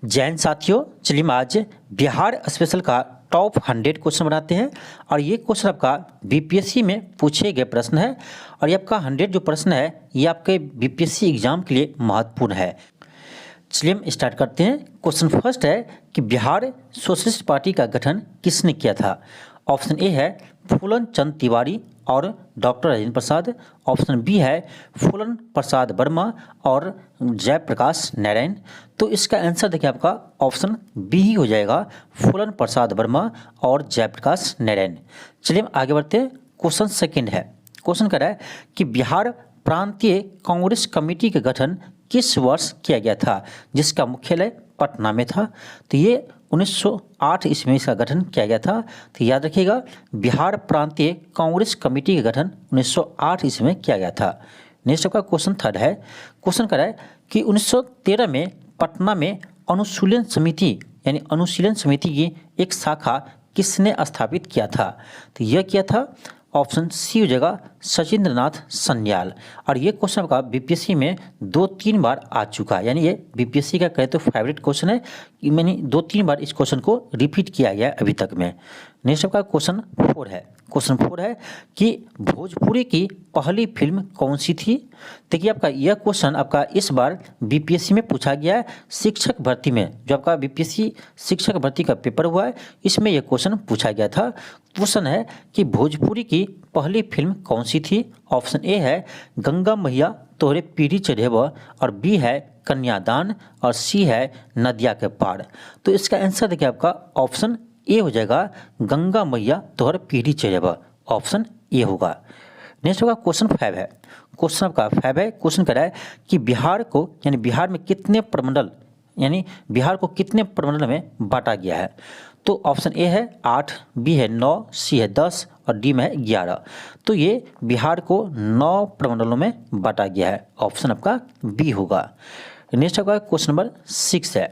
जैन साथियों, चलिए हम आज बिहार स्पेशल का टॉप 100 क्वेश्चन बनाते हैं। और ये क्वेश्चन आपका बीपीएससी में पूछे गए प्रश्न है। और ये आपका 100 जो प्रश्न है ये आपके बीपीएससी एग्जाम के लिए महत्वपूर्ण है। चलिए हम स्टार्ट करते हैं। क्वेश्चन फर्स्ट है कि बिहार सोशलिस्ट पार्टी का गठन किसने किया था। ऑप्शन ए है फूलन चंद तिवारी और doctor Rajendra Prasad. Option B है फूलन प्रसाद वर्मा और जयप्रकाश नारायण। तो इसका आंसर देखिए आपका ऑप्शन बी ही हो जाएगा, फूलन प्रसाद वर्मा और जयप्रकाश नारायण। चलिए हम आगे बढ़ते हैं। क्वेश्चन सेकंड है, क्वेश्चन कर रहा है कि बिहार प्रांतीय कांग्रेस कमेटी का गठन किस वर्ष किया गया था, जिसका मुख्यालय पटना में था। तो ये 1908 ईस्वी में इसका गठन किया गया था। तो याद रखिएगा, बिहार प्रांतीय कांग्रेस कमेटी का गठन 1908 ईस्वी में किया गया था। नेक्स्ट आपका क्वेश्चन थर्ड है, क्वेश्चन कर रहा है कि 1913 में पटना में अनुशीलन समिति यानी अनुशीलन समिति की एक शाखा किसने स्थापित किया था। तो यह किया था ऑप्शन सी हो जाएगा, सचिंद्र नाथ सन्याल। और ये क्वेश्चन आपका बीपीएससी में 2-3 बार आ चुका है, यानी ये बीपीएससी का कहे तो फेवरेट क्वेश्चन है। मैंने 2-3 बार इस क्वेश्चन को रिपीट किया गया है अभी तक में। नेक्स्ट आपका क्वेश्चन 4 है, क्वेश्चन 4 है कि भोजपुरी की पहली फिल्म कौन सी थी। देखिए आपका यह क्वेश्चन आपका इस बार बीपीएससी में पूछा गया है शिक्षक भर्ती में। जो आपका बीपीएससी शिक्षक भर्ती का पेपर हुआ है इसमें यह क्वेश्चन पूछा गया था। क्वेश्चन है कि भोजपुरी की पहली फिल्म कौन सी थी। ऑप्शन ए है गंगा मैया तोहरे पीढ़ी चढ़ेब, और बी है कन्यादान, और सी है नदिया के पार। तो इसका आंसर देखिए आपका ऑप्शन ए हो जाएगा, गंगा मैया तोहर पीढ़ी चढ़ेब। ऑप्शन ए होगा। नेक्स्ट होगा क्वेश्चन 5 है, क्वेश्चन आपका 5 है। क्वेश्चन कह रहा है कि बिहार को यानी बिहार में कितने प्रमंडल यानी बिहार को कितने प्रमंडल में बांटा गया है। तो ऑप्शन ए है 8, बी है 9, सी है 10 और डी में है 11। तो ये बिहार को 9 प्रमंडलों में बांटा गया है। ऑप्शन आपका बी होगा। नेक्स्ट आपका क्वेश्चन नंबर 6 है,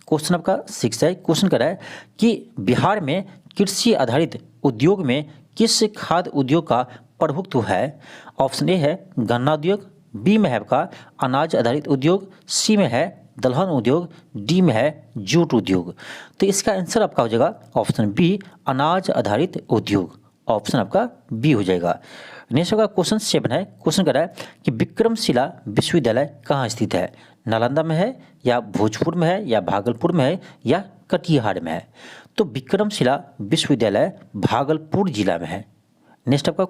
क्वेश्चन आपका 6 है। क्वेश्चन कर रहा है कि बिहार में कृषि आधारित उद्योग में किस खाद्य उद्योग का प्रभुत्व है। ऑप्शन ए है गन्ना उद्योग, बी में है आपका अनाज आधारित उद्योग, सी में है दलहन उद्योग, डी में है जूट उद्योग। तो इसका आंसर आपका हो जाएगा ऑप्शन बी, अनाज आधारित उद्योग। ऑप्शन आपका बी हो जाएगा। नेक्स्ट होगा क्वेश्चन 7 है। क्वेश्चन कर रहा है कि विक्रमशिला विश्वविद्यालय कहाँ स्थित है। नालंदा में है या भोजपुर में है या भागलपुर में है या कटिहार में है। तो विक्रमशिला विश्वविद्यालय भागलपुर जिला में है। नेक्स्ट आपका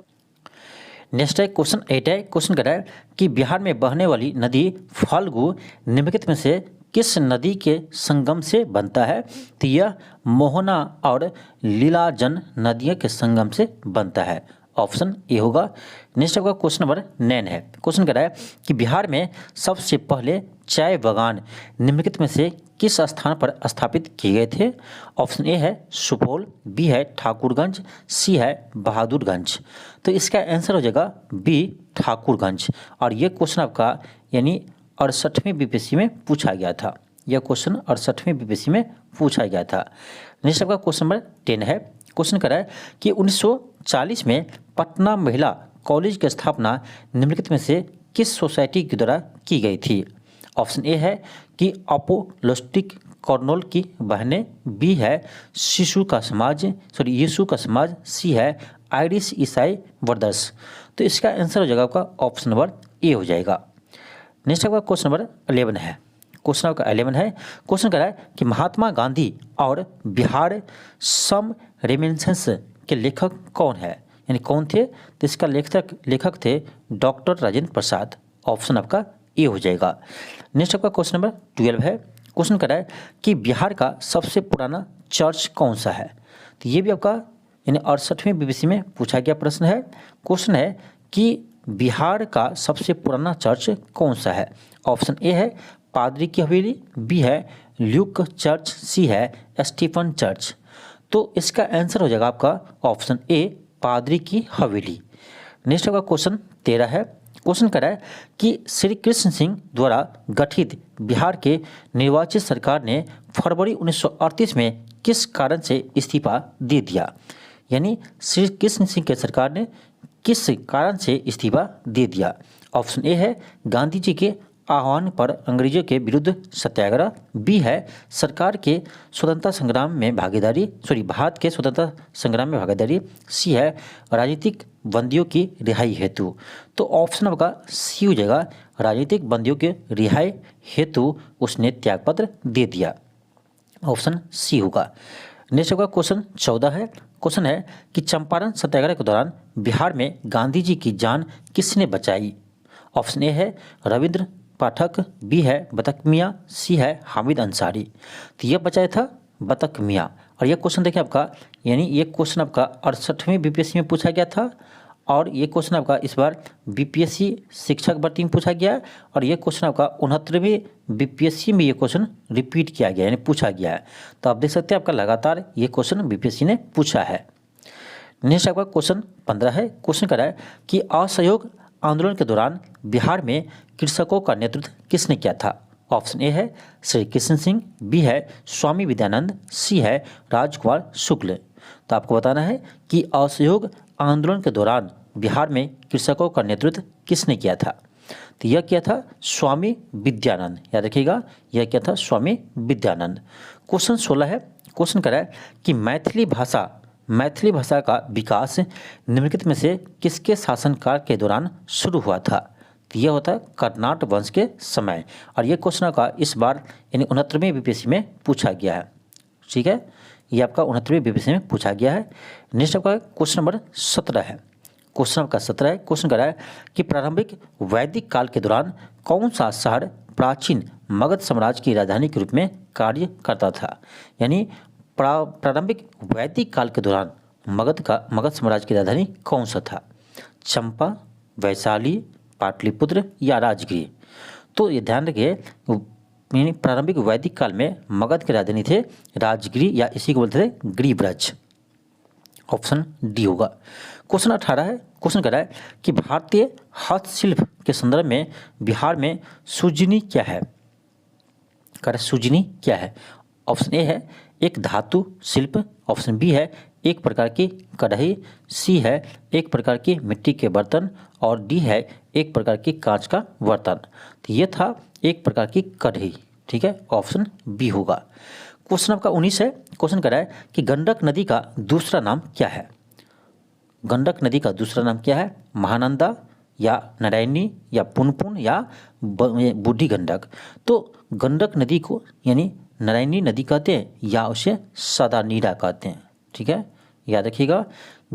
नेक्स्ट है क्वेश्चन 8 है। क्वेश्चन कर रहा है कि बिहार में बहने वाली नदी फाल्गु निम्नलिखित में से किस नदी के संगम से बनता है। तो यह मोहना और लीलाजन नदियों के संगम से बनता है। ऑप्शन ए होगा। नेक्स्ट आपका क्वेश्चन नंबर 9 है। क्वेश्चन कर रहा है कि बिहार में सबसे पहले चाय बागान निम्नलिखित में से किस स्थान पर स्थापित किए गए थे। ऑप्शन ए है सुपौल, बी है ठाकुरगंज, सी है बहादुरगंज। तो इसका आंसर हो जाएगा बी, ठाकुरगंज। और ये क्वेश्चन आपका यानी 68वें बीपीएससी में पूछा गया था। यह क्वेश्चन 68वें बीपीएससी में पूछा गया था। नेक्स्ट आपका क्वेश्चन नंबर 10 है। क्वेश्चन कर रहा है कि 1940 में पटना महिला कॉलेज की स्थापना निम्नलिखित में से किस सोसाइटी के द्वारा की गई थी। ऑप्शन ए है कि अपोलोस्टिक कॉर्नोल की बहनें, बी है यीशु का समाज, सी है आयरिश ईसाई ब्रदर्स। तो इसका आंसर हो जाएगा आपका ऑप्शन नंबर ए हो जाएगा। नेक्स्ट आपका क्वेश्चन नंबर 11 है। क्वेश्चन आपका 11 है। क्वेश्चन कर रहा है कि महात्मा गांधी और बिहार सम रेमिनेंस के लेखक कौन है, यानी कौन थे। तो इसका लेखक थे डॉक्टर राजेंद्र प्रसाद। ऑप्शन आपका ए हो जाएगा। नेक्स्ट आपका क्वेश्चन नंबर 12 है। क्वेश्चन कर रहा है कि बिहार का सबसे पुराना चर्च कौन सा है। तो ये भी आपका यानी 68वें बीपीएससी में पूछा गया प्रश्न है। क्वेश्चन है कि बिहार का सबसे पुराना चर्च कौन सा है। ऑप्शन ए है पादरी की हवेली, बी है ल्यूक चर्च, सी है स्टीफन चर्च। तो इसका आंसर हो जाएगा आपका ऑप्शन ए, पादरी की हवेली। नेक्स्ट आपका क्वेश्चन 13 है। क्वेश्चन कर रहा है कि श्री कृष्ण सिंह द्वारा गठित बिहार के निर्वाचित सरकार ने फरवरी 1938 में किस कारण से इस्तीफा दे दिया। यानी श्री कृष्ण सिंह के सरकार ने किस कारण से इस्तीफा दे दिया। ऑप्शन ए है गांधी जी के आह्वान पर अंग्रेजों के विरुद्ध सत्याग्रह। बी है सरकार के स्वतंत्रता संग्राम में भागीदारी, भारत के स्वतंत्रता संग्राम में भागीदारी। सी है राजनीतिक बंदियों की रिहाई हेतु। तो ऑप्शन आपका सी हो जाएगा, राजनीतिक बंदियों के रिहाई हेतु उसने त्यागपत्र दे दिया। ऑप्शन सी होगा। नेक्स्ट होगा क्वेश्चन 14 है। क्वेश्चन है कि चंपारण सत्याग्रह के दौरान बिहार में गांधी जी की जान किसने बचाई। ऑप्शन ए है रविंद्र पाठक, बी है बतक मियाँ, सी है हामिद अंसारी। तो यह बचाया था बतक मियाँ। और यह क्वेश्चन देखिए आपका, यानी ये क्वेश्चन आपका 68वें बीपीएससी में पूछा गया था, और ये क्वेश्चन आपका इस बार बीपीएससी शिक्षक भर्ती में पूछा गया, और ये क्वेश्चन आपका 69वें बीपीएससी में ये क्वेश्चन रिपीट किया गया, यानी पूछा गया है। तो आप देख सकते हैं आपका लगातार ये क्वेश्चन बीपीएससी ने पूछा है। नेक्स्ट आपका क्वेश्चन 15 है। क्वेश्चन कर रहा है कि असहयोग आंदोलन के दौरान बिहार में कृषकों का नेतृत्व किसने किया था। ऑप्शन ए है श्री कृष्ण सिंह, बी है स्वामी विद्यानंद, सी है राजकुमार शुक्ल। तो आपको बताना है कि असहयोग आंदोलन के दौरान बिहार में कृषकों का नेतृत्व किसने किया था। तो यह किया था स्वामी विद्यानंद, याद रखिएगा, यह किया था स्वामी विद्यानंद। क्वेश्चन 16 है। क्वेश्चन कर रहा है कि मैथिली भाषा का विकास निम्नलिखित में से किसके शासनकाल के दौरान शुरू हुआ था। तो यह होता है कर्नाट वंश के समय, और यह क्वेश्चन का इस बार यानी 69वें बीपीएससी में पूछा गया है। ठीक है, ये आपका 69वें बीपीएससी में पूछा गया है। नेक्स्ट आपका क्वेश्चन नंबर 17 है। क्वेश्चन आपका 17 है। क्वेश्चन कर रहा है कि प्रारंभिक वैदिक काल के दौरान कौन सा शहर प्राचीन मगध साम्राज्य की राजधानी के रूप में कार्य करता था। यानी प्रारंभिक वैदिक काल के दौरान मगध साम्राज्य की राजधानी कौन सा था। चंपा, वैशाली, पाटलिपुत्र या राजगृह। तो ये ध्यान रखिए, यानी प्रारंभिक वैदिक काल में मगध के राजधानी थे राजगृह, या इसी को बोलते थे गृहब्रज। ऑप्शन डी होगा। क्वेश्चन 18 है। क्वेश्चन कर रहा है कि भारतीय हस्तशिल्प के संदर्भ में बिहार में सुजनी क्या है। सुजनी क्या है। ऑप्शन ए है एक धातु शिल्प, ऑप्शन बी है एक प्रकार की कढ़ाई, सी है एक प्रकार की मिट्टी के बर्तन, और डी है एक प्रकार की कांच का बर्तन। तो ये था एक प्रकार की कढ़ाई। ठीक है, ऑप्शन बी होगा। क्वेश्चन आपका 19 है। क्वेश्चन कर रहा है कि गंडक नदी का दूसरा नाम क्या है। गंडक नदी का दूसरा नाम क्या है। महानंदा, या नारायणी, या पुनपुन, या बूढ़ी गंडक। तो गंडक नदी को यानी नारायणी नदी कहते हैं, या उसे सदा नीरा कहते हैं। ठीक है, याद रखिएगा,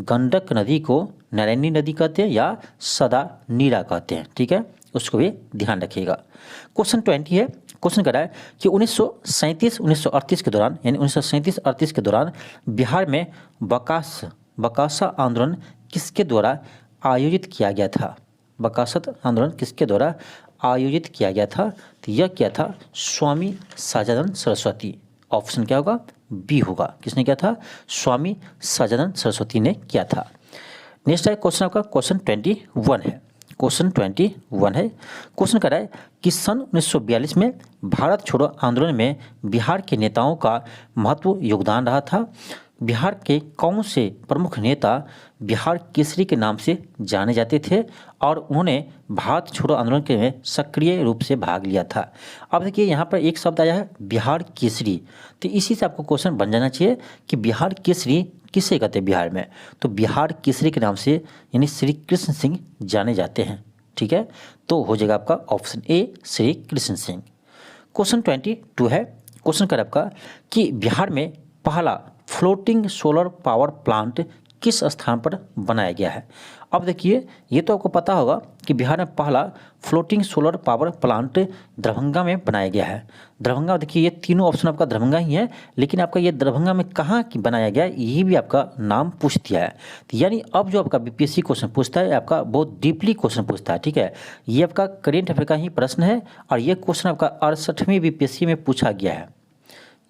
गंडक नदी को नारायणी नदी कहते हैं या सदा नीरा कहते हैं। ठीक है, उसको भी ध्यान रखिएगा। क्वेश्चन 20 है। क्वेश्चन कर रहा है कि 1937-1938 के दौरान, यानी 1937-38 के दौरान बिहार में बकासा आंदोलन किसके द्वारा आयोजित किया गया था। बकासत आंदोलन किसके द्वारा आयोजित किया गया था। तो यह किया था स्वामी सहजानंद सरस्वती। ऑप्शन क्या होगा, बी होगा। किसने किया था, स्वामी सहजानंद सरस्वती ने किया था। नेक्स्ट है क्वेश्चन आपका क्वेश्चन 21 है। क्वेश्चन 21 है। क्वेश्चन कर रहा है कि सन 1942 में भारत छोड़ो आंदोलन में बिहार के नेताओं का महत्व योगदान रहा था। बिहार के कौन से प्रमुख नेता बिहार केसरी के नाम से जाने जाते थे, और उन्होंने भारत छोड़ो आंदोलन के में सक्रिय रूप से भाग लिया था। अब देखिए यहाँ पर एक शब्द आया है बिहार केसरी, तो इसी से आपको क्वेश्चन बन जाना चाहिए कि बिहार केसरी किसे कहते हैं बिहार में। तो बिहार केसरी के नाम से यानी श्री कृष्ण सिंह जाने जाते हैं। ठीक है, तो हो जाएगा आपका option A Shri Krishna Singh. Question 22 है। क्वेश्चन कर आपका कि बिहार में पहला फ्लोटिंग सोलर पावर प्लांट किस स्थान पर बनाया गया है। अब देखिए, ये तो आपको पता होगा कि बिहार में पहला floating solar power plant Darbhanga में बनाया गया है। दरभंगा, देखिए ये तीनों ऑप्शन आपका दरभंगा ही है, लेकिन आपका ये दरभंगा में कहाँ की बनाया गया है ये भी आपका नाम पूछ दिया है। तो यानी अब जो आपका बीपीएससी क्वेश्चन पूछता है आपका बहुत डीपली क्वेश्चन पूछता है। ठीक है, ये आपका करेंट अफेयर का ही प्रश्न है, और ये क्वेश्चन आपका 68वें बीपीएससी में पूछा गया है।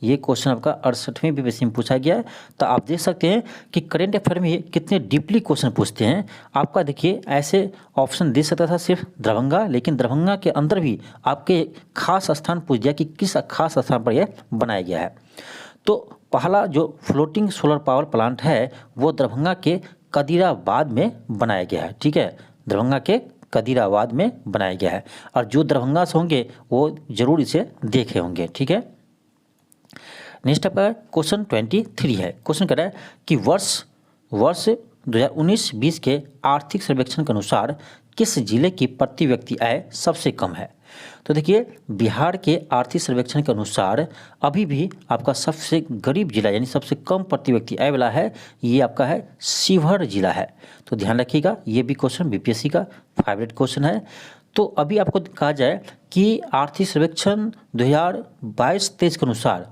ये क्वेश्चन आपका 68वें बीपीएससी में पूछा गया है। तो आप देख सकते हैं कि करंट अफेयर में कितने डीपली क्वेश्चन पूछते हैं। आपका देखिए ऐसे ऑप्शन दे सकता था सिर्फ दरभंगा, लेकिन दरभंगा के अंदर भी आपके खास स्थान पूछ दिया कि किस खास स्थान पर यह बनाया गया है। तो पहला जो फ्लोटिंग सोलर पावर प्लांट है वो दरभंगा के कदीराबाद में बनाया गया है। ठीक है, दरभंगा के कदीराबाद में बनाया गया है। और जो दरभंगा से होंगे वो जरूर इसे देखे होंगे, ठीक है। नेक्स्ट आपका क्वेश्चन 23 है। क्वेश्चन कह रहा है कि वर्ष 2019-20 के आर्थिक सर्वेक्षण के अनुसार किस जिले की प्रति व्यक्ति आय सबसे कम है। तो देखिए, बिहार के आर्थिक सर्वेक्षण के अनुसार अभी भी आपका सबसे गरीब जिला यानी सबसे कम प्रति व्यक्ति आय वाला है, ये आपका है शिवहर जिला है। तो ध्यान रखिएगा, ये भी क्वेश्चन बीपीएससी का फेवरेट क्वेश्चन है। तो अभी आपको कहा जाए कि आर्थिक सर्वेक्षण 2022-23 के अनुसार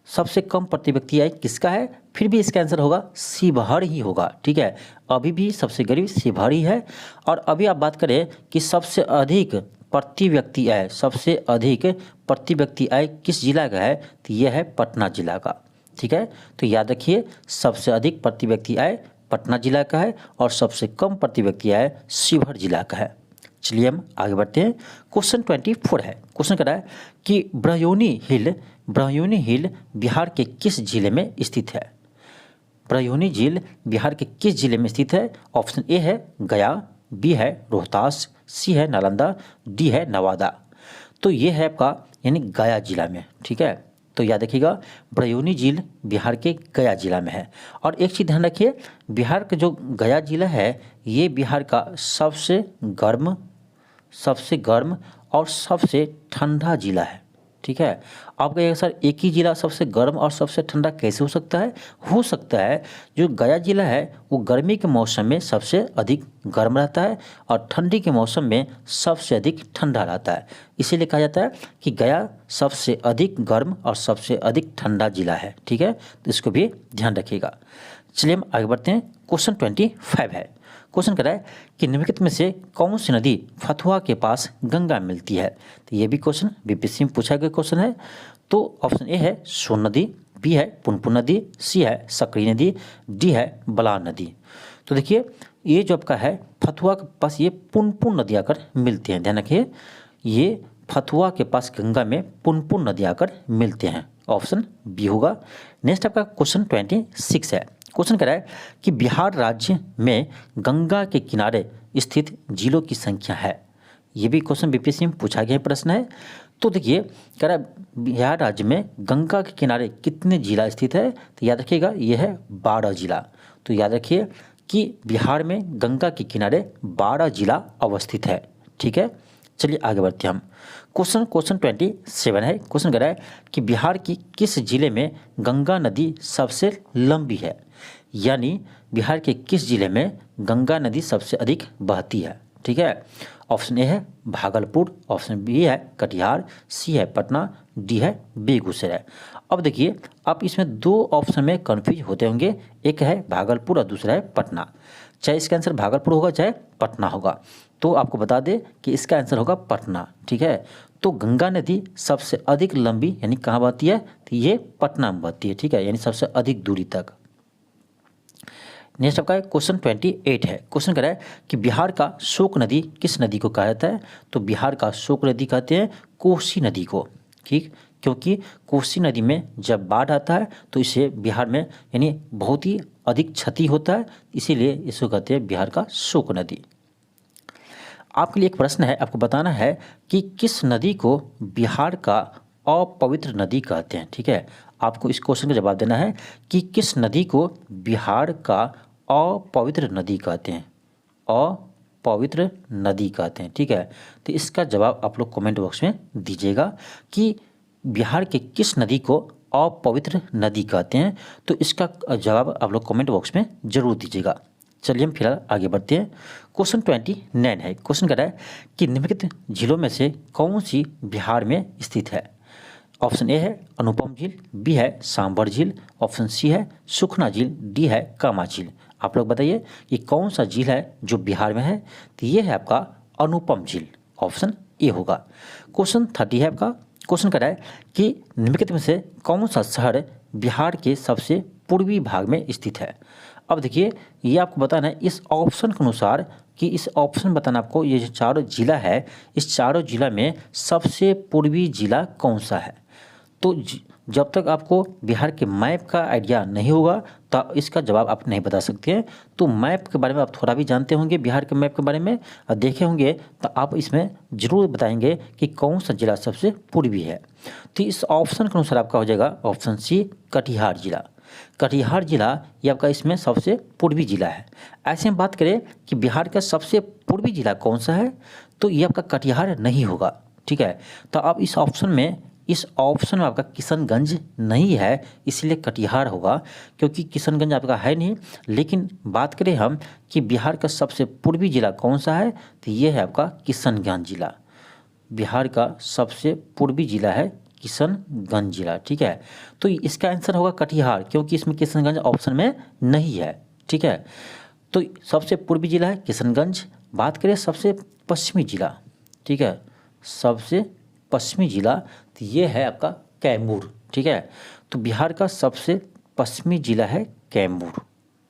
सबसे कम प्रति व्यक्ति आय किसका है, फिर भी इसका आंसर होगा शिवहर ही होगा, ठीक है। अभी भी सबसे गरीब शिवहर ही है। और अभी आप बात करें कि सबसे अधिक प्रति व्यक्ति आय, सबसे अधिक प्रति व्यक्ति आय किस जिला का है, तो यह है पटना जिला का, ठीक है। तो याद रखिए, सबसे अधिक प्रति व्यक्ति आय पटना जिला का है और सबसे कम प्रति व्यक्ति आय शिवहर जिला का है। चलिए हम आगे बढ़ते हैं। क्वेश्चन 24 है। क्वेश्चन कह रहा है कि ब्रह्यूनी हिल बिहार के किस जिले में स्थित है। ब्रह्यूनी झील बिहार के किस जिले में स्थित है। ऑप्शन ए है गया, बी है रोहतास, सी है नालंदा, डी है नवादा। तो ये है आपका यानी गया जिला में, ठीक है। तो याद रखिएगा, ब्रह्यूनी झील बिहार के गया जिला में है। और एक चीज़ ध्यान रखिए, बिहार का जो गया जिला है ये बिहार का सबसे गर्म और सबसे ठंडा जिला है, ठीक है। आप कहिएगा सर एक ही जिला सबसे गर्म और सबसे ठंडा कैसे हो सकता है। हो सकता है, जो गया जिला है वो गर्मी के मौसम में सबसे अधिक गर्म रहता है और ठंडी के मौसम में सबसे अधिक ठंडा रहता है। इसीलिए कहा जाता है कि गया सबसे अधिक गर्म और सबसे अधिक ठंडा जिला है, ठीक है। तो इसको भी ध्यान रखिएगा। चलिए हम आगे बढ़ते हैं। क्वेश्चन 25 है। क्वेश्चन कर रहा है कि निम्नलिखित में से कौन सी नदी फतुहा के पास गंगा मिलती है। तो ये भी क्वेश्चन बीपीएससी में पूछा गया क्वेश्चन है। तो ऑप्शन ए है सोन नदी, बी है पुनपुन नदी, सी है सकरी नदी, डी है बलान नदी। तो देखिए, ये जो आपका है फतुहा के पास ये पुनपुन नदी आकर मिलती हैं। ध्यान रखिए, ये फतुहा के पास गंगा में पुनपुन नदी आकर मिलते हैं। ऑप्शन बी होगा। नेक्स्ट आपका क्वेश्चन 26 है। क्वेश्चन कह रहा है कि बिहार राज्य में गंगा के किनारे स्थित जिलों की संख्या है। ये भी क्वेश्चन बीपीएससी में पूछा गया प्रश्न है। तो देखिए, कह रहा है बिहार राज्य में गंगा के किनारे कितने जिला स्थित है। तो याद रखिएगा, ये है 12 जिला। तो याद रखिए कि बिहार में गंगा के किनारे 12 जिला अवस्थित है, ठीक है। चलिए आगे बढ़ते हैं हम। क्वेश्चन 27 है। क्वेश्चन कह रहा है कि बिहार की किस जिले में गंगा नदी सबसे लंबी है। यानी बिहार के किस जिले में गंगा नदी सबसे अधिक बहती है, ठीक है। ऑप्शन ए है भागलपुर, ऑप्शन बी है कटिहार, सी है पटना, डी है बेगूसराय। अब देखिए, आप इसमें दो ऑप्शन में कन्फ्यूज होते होंगे, एक है भागलपुर और दूसरा है पटना। चाहे इसका आंसर भागलपुर होगा चाहे पटना होगा। तो आपको बता दें कि इसका आंसर होगा पटना, ठीक है। तो गंगा नदी सबसे अधिक लंबी यानी कहाँ बहती है, तो ये पटना में बहती है, ठीक है, यानी सबसे अधिक दूरी तक। नेक्स्ट आपका क्वेश्चन 28 है। क्वेश्चन कह रहा है कि बिहार का शोक नदी किस नदी को कहा जाता है। तो बिहार का शोक नदी कहते हैं कोसी नदी को, ठीक, क्योंकि कोसी नदी में जब बाढ़ आता है तो इसे बिहार में यानी बहुत ही अधिक क्षति होता है, इसीलिए इसको कहते हैं बिहार का शोक नदी। आपके लिए एक प्रश्न है, आपको बताना है कि किस नदी को बिहार का अपवित्र नदी कहते हैं, ठीक है। आपको इस क्वेश्चन का जवाब देना है कि किस नदी को बिहार का अपवित्र नदी कहते हैं, अपवित्र नदी कहते हैं, ठीक है। तो इसका जवाब आप लोग कमेंट बॉक्स में दीजिएगा कि बिहार के किस नदी को अपवित्र नदी कहते हैं। तो इसका जवाब आप लोग कमेंट बॉक्स में जरूर दीजिएगा। चलिए हम फिलहाल आगे बढ़ते हैं। क्वेश्चन 29 है। क्वेश्चन कर रहा है कि निम्नलिखित झीलों में से कौन सी बिहार में स्थित है। ऑप्शन ए है अनुपम झील, बी है सांबर झील, ऑप्शन सी है सुखना झील, डी है कामा झील। आप लोग बताइए ये कौन सा झील है जो बिहार में है। तो ये है आपका अनुपम झील, ऑप्शन ए होगा। क्वेश्चन 30 है आपका। क्वेश्चन कर रहा है कि निम्नलिखित में से कौन सा शहर बिहार के सबसे पूर्वी भाग में स्थित है। अब देखिए, ये आपको बताना है इस ऑप्शन के अनुसार कि इस ऑप्शन बताना आपको ये जो चारों जिला है, इस चारों जिला में सबसे पूर्वी जिला कौन सा है। तो जब तक आपको बिहार के मैप का आइडिया नहीं होगा तो इसका जवाब आप नहीं बता सकते हैं। तो मैप के बारे में आप थोड़ा भी जानते होंगे, बिहार के मैप के बारे में और देखे होंगे, तो आप इसमें ज़रूर बताएंगे कि कौन सा जिला सबसे पूर्वी है। तो इस ऑप्शन के अनुसार आपका हो जाएगा ऑप्शन सी, कटिहार जिला। कटिहार जिला ये आपका इसमें सबसे पूर्वी जिला है। ऐसे में बात करें कि बिहार का सबसे पूर्वी जिला कौन सा है, तो ये आपका कटिहार नहीं होगा, ठीक है। तो आप इस ऑप्शन में आपका किशनगंज नहीं है, इसलिए कटिहार होगा, क्योंकि किशनगंज आपका है नहीं। लेकिन बात करें हम कि बिहार का सबसे पूर्वी जिला कौन सा है, तो ये है आपका किशनगंज जिला। बिहार का सबसे पूर्वी जिला है किशनगंज जिला, ठीक है। तो इसका आंसर होगा कटिहार, क्योंकि इसमें किशनगंज ऑप्शन में नहीं है, ठीक है। तो सबसे पूर्वी जिला है किशनगंज। बात करें सबसे पश्चिमी जिला, ठीक है, सबसे पश्चिमी जिला तो ये है आपका कैमूर, ठीक है। तो बिहार का सबसे पश्चिमी जिला है कैमूर,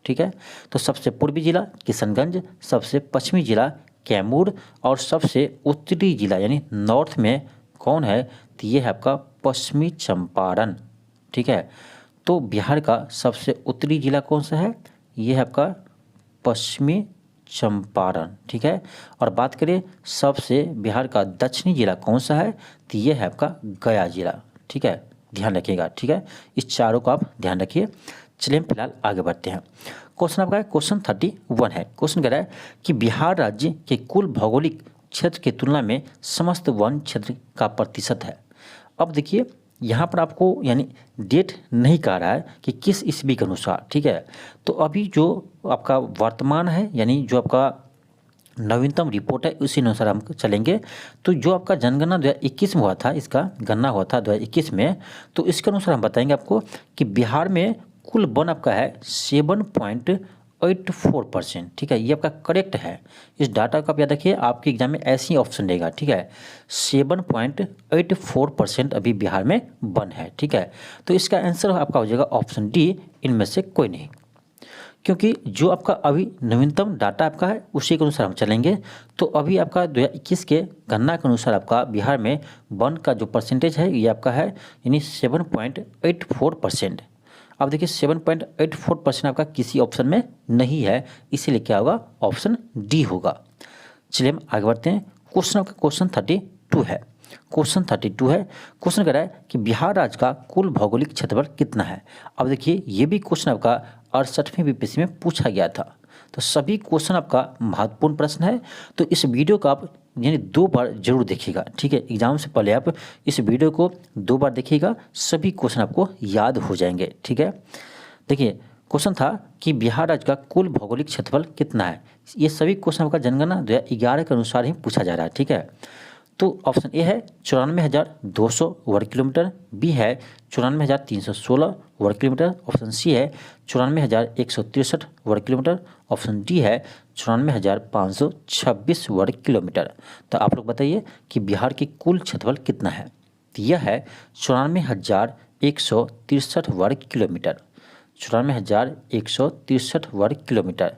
ठीक है। तो सबसे पूर्वी जिला किशनगंज, सबसे पश्चिमी जिला कैमूर और सबसे उत्तरी जिला यानी नॉर्थ में कौन है, तो ये है आपका पश्चिमी चंपारण, ठीक है। तो बिहार का सबसे उत्तरी जिला कौन सा है, ये है आपका पश्चिमी चंपारण, ठीक है। और बात करें सबसे बिहार का दक्षिणी जिला कौन सा है, तो ये है आपका गया जिला, ठीक है। ध्यान रखिएगा, ठीक है, इस चारों को आप ध्यान रखिए। चलिए हम फिलहाल आगे बढ़ते हैं। क्वेश्चन आपका है क्वेश्चन 31 है। क्वेश्चन कह रहा है कि बिहार राज्य के कुल भौगोलिक क्षेत्र की तुलना में समस्त वन क्षेत्र का प्रतिशत है। अब देखिए यहाँ पर आपको यानी डेट नहीं कह रहा है कि किस ईस्वी के अनुसार, ठीक है। तो अभी जो आपका वर्तमान है यानी जो आपका नवीनतम रिपोर्ट है उसी अनुसार हम चलेंगे। तो जो आपका जनगणना 2021 में हुआ था, इसका गणना हुआ था 2021 में, तो इसके अनुसार हम बताएंगे आपको कि बिहार में कुल वन आपका है 7.84%, ठीक है। ये आपका करेक्ट है। इस डाटा को आप याद रखिए, आपके एग्जाम में ऐसे ही ऑप्शन देगा, ठीक है। 7.84% अभी बिहार में वन है, ठीक है। तो इसका आंसर आपका हो जाएगा ऑप्शन डी, इनमें से कोई नहीं, क्योंकि जो आपका अभी नवीनतम डाटा आपका है उसी के अनुसार हम चलेंगे। तो अभी आपका 2021 के गणना के अनुसार आपका बिहार में वन का जो परसेंटेज है ये आपका है यानी 7.84%। अब देखिए 7.84% आपका किसी ऑप्शन में नहीं है, इसीलिए क्या होगा, ऑप्शन डी होगा। चलिए हम आगे बढ़ते हैं। क्वेश्चन आपका क्वेश्चन 32 है। क्वेश्चन 32 है। क्वेश्चन कह रहा है कि बिहार राज्य का कुल भौगोलिक क्षेत्रफल कितना है। अब देखिए ये भी क्वेश्चन आपका 68वें बीपीएससी में पूछा गया था। तो सभी क्वेश्चन आपका महत्वपूर्ण प्रश्न है, तो इस वीडियो को आप यानी 2 बार जरूर देखिएगा, ठीक है। एग्जाम से पहले आप इस वीडियो को 2 बार देखिएगा, सभी क्वेश्चन आपको याद हो जाएंगे, ठीक है। देखिए क्वेश्चन था कि बिहार राज्य का कुल भौगोलिक क्षेत्रफल कितना है। ये सभी क्वेश्चन आपका जनगणना 2011 के अनुसार ही पूछा जा रहा है, ठीक है। तो ऑप्शन ए है 94,200 वर्ग किलोमीटर, बी है 94,316 वर्ग किलोमीटर, ऑप्शन सी है 94,163 वर्ग किलोमीटर, ऑप्शन डी है 94,526 वर्ग किलोमीटर। तो आप लोग बताइए कि बिहार की कुल क्षेत्रफल कितना है। तो यह है 94,163 वर्ग किलोमीटर, 94,163 वर्ग किलोमीटर।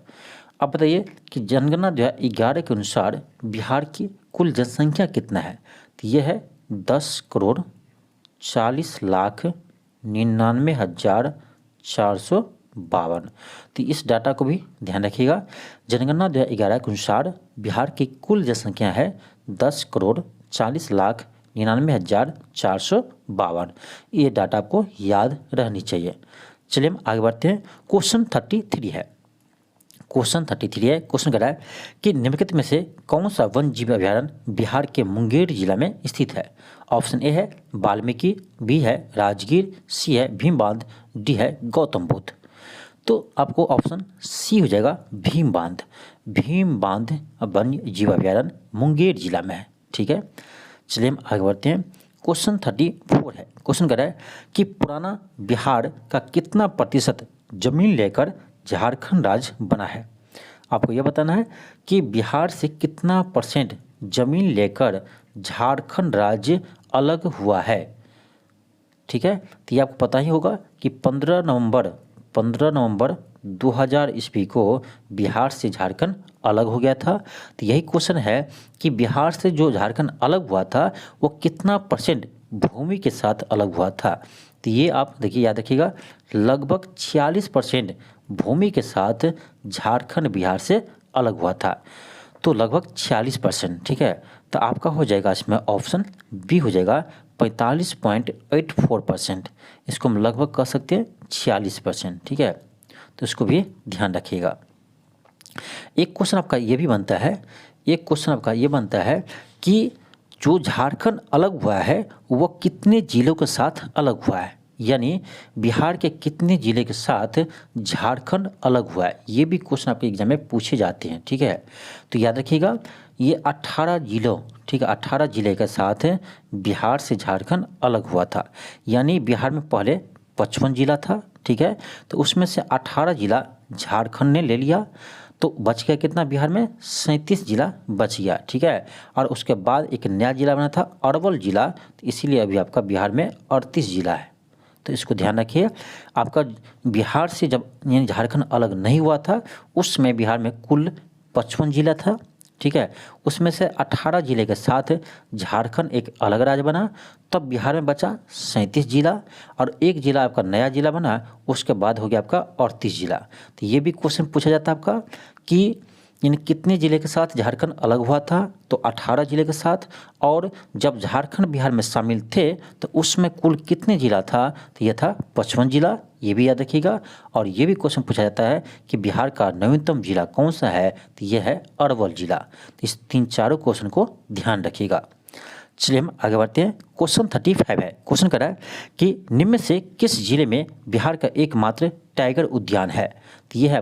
अब बताइए कि जनगणना 2011 के अनुसार बिहार की कुल जनसंख्या कितना है। तो यह है 10,40,99,452। तो इस डाटा को भी ध्यान रखिएगा। जनगणना 2011 के अनुसार बिहार की कुल जनसंख्या है 10,40,99,452। ये डाटा आपको याद रहनी चाहिए। चलिए हम आगे बढ़ते हैं। क्वेश्चन 33 है। क्वेश्चन 33 है। क्वेश्चन कह रहा है कि निम्नलिखित में से कौन सा वन जीव अभयारण्य बिहार के मुंगेर जिला में स्थित है। ऑप्शन ए है वाल्मीकि, बी है राजगीर, सी है भीम बांध, डी है गौतम बुद्ध। तो आपको ऑप्शन सी हो जाएगा भीम बांध। भीम बांध वन्य जीव अभयारण्य मुंगेर जिला में है, ठीक है। चलिए हम आगे बढ़ते हैं। क्वेश्चन 34 है। क्वेश्चन कह रहा है कि पुराना बिहार का कितना प्रतिशत जमीन लेकर झारखंड राज्य बना है। आपको यह बताना है कि बिहार से कितना % जमीन लेकर झारखंड राज्य अलग हुआ है, ठीक है। तो ये आपको पता ही होगा कि 15 नवंबर 2000 ईस्वी को बिहार से झारखंड अलग हो गया था। तो यही क्वेश्चन है कि बिहार से जो झारखंड अलग हुआ था वो कितना % भूमि के साथ अलग हुआ था। तो ये आप देखिए, याद रखिएगा, लगभग 46% भूमि के साथ झारखंड बिहार से अलग हुआ था। तो लगभग 46%, ठीक है। तो आपका हो जाएगा इसमें ऑप्शन बी हो जाएगा 45.84%। इसको हम लगभग कह सकते हैं 46%, ठीक है। तो इसको भी ध्यान रखिएगा। एक क्वेश्चन आपका ये भी बनता है, एक क्वेश्चन आपका ये बनता है कि जो झारखंड अलग हुआ है वो कितने जिलों के साथ अलग हुआ है, यानी बिहार के कितने जिले के साथ झारखंड अलग हुआ है। ये भी क्वेश्चन आपके एग्जाम में पूछे जाते हैं, ठीक है। तो याद रखिएगा, ये 18 जिलों, ठीक है, 18 जिले के साथ बिहार से झारखंड अलग हुआ था। यानी बिहार में पहले 55 जिला था, ठीक है। तो उसमें से 18 जिला झारखंड ने ले लिया, तो बच गया कितना बिहार में, 37 जिला बच गया, ठीक है। और उसके बाद एक नया जिला बना था अरवल जिला, तो इसीलिए अभी आपका बिहार में 38 जिला है। तो इसको ध्यान रखिए। आपका बिहार से जब यानी झारखंड अलग नहीं हुआ था उस समय बिहार में कुल 55 जिला था, ठीक है। उसमें से 18 जिले के साथ झारखंड एक अलग राज्य बना, तब बिहार में बचा 37 जिला, और एक जिला आपका नया जिला बना, उसके बाद हो गया आपका 38 जिला। तो ये भी क्वेश्चन पूछा जाता है आपका कि यानी कितने जिले के साथ झारखंड अलग हुआ था, तो 18 जिले के साथ, और जब झारखंड बिहार में शामिल थे तो उसमें कुल कितने जिला था, तो यह था 55 जिला। ये भी याद रखिएगा। और ये भी क्वेश्चन पूछा जाता है कि बिहार का नवीनतम जिला कौन सा है, तो यह है अरवल जिला। तो इस 3-4 क्वेश्चन को ध्यान रखिएगा। चलिए हम आगे बढ़ते हैं। क्वेश्चन 35 है। क्वेश्चन कर रहा है कि निम्न में से किस जिले में बिहार का एकमात्र टाइगर उद्यान है। तो यह है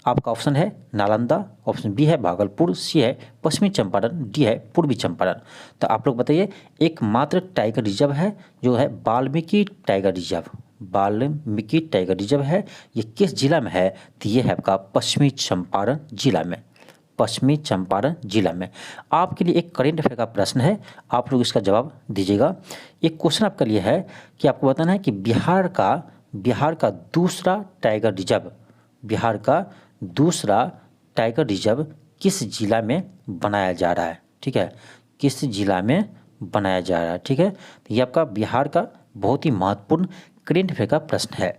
आपका ऑप्शन है नालंदा, ऑप्शन बी है भागलपुर, सी है पश्चिमी चंपारण, डी है पूर्वी चंपारण। तो आप लोग बताइए, एकमात्र टाइगर रिजर्व है जो है Valmiki tiger reserve, Valmiki tiger reserve है, ये किस जिला में है, तो ये है आपका पश्चिमी चंपारण जिला में, पश्चिमी चंपारण जिला में। आपके लिए एक करेंट अफेयर का प्रश्न है, आप लोग इसका जवाब दीजिएगा। एक क्वेश्चन आपके लिए है कि आपको बताना है कि बिहार का दूसरा टाइगर रिजर्व, बिहार का दूसरा टाइगर रिजर्व किस जिला में बनाया जा रहा है, ठीक है, किस जिला में बनाया जा रहा है, ठीक है। तो ये आपका बिहार का बहुत ही महत्वपूर्ण करेंट अफेयर का प्रश्न है।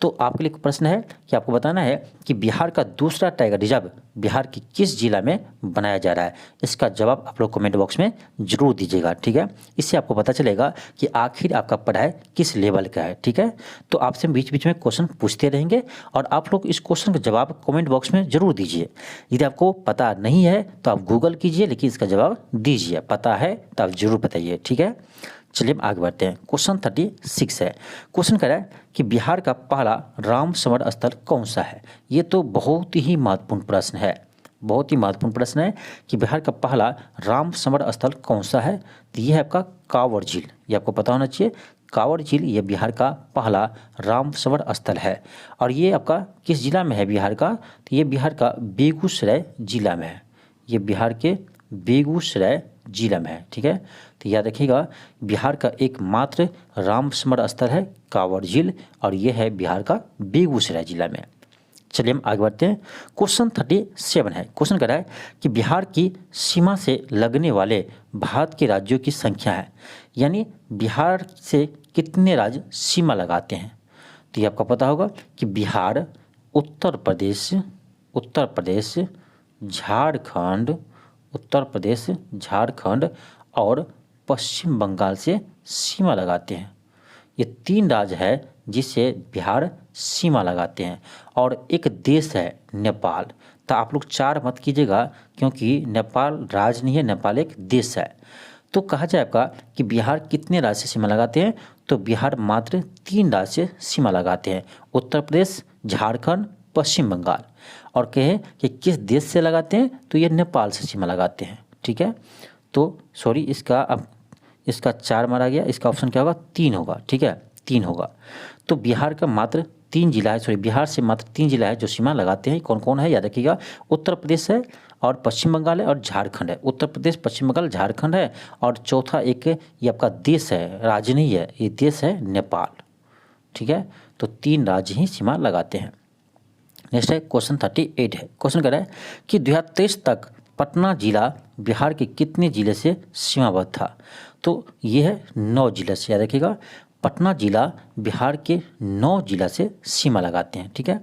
तो आपके लिए प्रश्न है कि आपको बताना है कि बिहार का दूसरा टाइगर रिजर्व बिहार की किस जिला में बनाया जा रहा है। इसका जवाब आप लोग कमेंट बॉक्स में जरूर दीजिएगा, ठीक है। इससे आपको पता चलेगा कि आखिर आपका पढ़ाई किस लेवल का है, ठीक है। तो आपसे बीच बीच में क्वेश्चन पूछते रहेंगे और आप लोग इस क्वेश्चन का जवाब कमेंट बॉक्स में जरूर दीजिए। यदि आपको पता नहीं है तो आप गूगल कीजिए, लेकिन इसका जवाब दीजिए। पता है तो आप जरूर बताइए, ठीक है। चलिए हम आगे बढ़ते हैं। क्वेश्चन 36 है। क्वेश्चन कह रहा है कि बिहार का पहला राम समर स्थल कौन सा है। ये तो बहुत ही महत्वपूर्ण प्रश्न है, बहुत ही महत्वपूर्ण प्रश्न है कि बिहार का पहला राम समर स्थल कौन सा है। तो ये है आपका कांवर झील, ये आपको पता होना चाहिए। कांवर झील ये बिहार का पहला राम समर स्थल है। और ये आपका किस जिला में है बिहार का, तो ये बिहार का बेगूसराय जिला में है, ये बिहार के बेगूसराय जिला में है, ठीक है। तो याद रखिएगा, बिहार का एकमात्र राम समर स्थल है कांवर झील, और ये है बिहार का बेगूसराय जिला में। चलिए हम आगे बढ़ते हैं। क्वेश्चन 37 है। क्वेश्चन कर रहा है कि बिहार की सीमा से लगने वाले भारत के राज्यों की संख्या है, यानी बिहार से कितने राज्य सीमा लगाते हैं। तो ये आपको पता होगा कि बिहार, उत्तर प्रदेश, झारखंड और पश्चिम बंगाल से सीमा लगाते हैं। ये 3 राज्य है जिससे बिहार सीमा लगाते हैं। और एक देश है नेपाल। तो आप लोग 4 मत कीजिएगा, क्योंकि नेपाल राज्य नहीं है, नेपाल एक देश है। तो कहा जाए आपका कि बिहार कितने राज्य से सीमा लगाते हैं, तो बिहार मात्र 3 राज्य से सीमा लगाते हैं, उत्तर प्रदेश, झारखंड, पश्चिम बंगाल। और कहे कि किस देश से लगाते हैं, तो ये नेपाल से सीमा लगाते हैं, ठीक है। तो सॉरी, इसका 4 मारा गया, इसका ऑप्शन क्या होगा, 3 होगा, ठीक है, 3 होगा। तो बिहार का मात्र 3 जिला है, सॉरी बिहार से मात्र 3 जिला है जो सीमा लगाते हैं। कौन कौन है, याद रखिएगा, उत्तर प्रदेश है और पश्चिम बंगाल है और झारखंड है। उत्तर प्रदेश, पश्चिम बंगाल, झारखंड है, और चौथा एक ये आपका देश है, राज्य नहीं है, ये देश है नेपाल, ठीक है। तो 3 राज्य ही सीमा लगाते हैं। नेक्स्ट है क्वेश्चन 38 है। क्वेश्चन कर रहा है कि 2023 तक पटना जिला बिहार के कितने जिले से सीमाबद्ध था। तो ये है 9 जिले से, याद रखिएगा, पटना जिला बिहार के 9 जिला से सीमा लगाते हैं। ठीक है,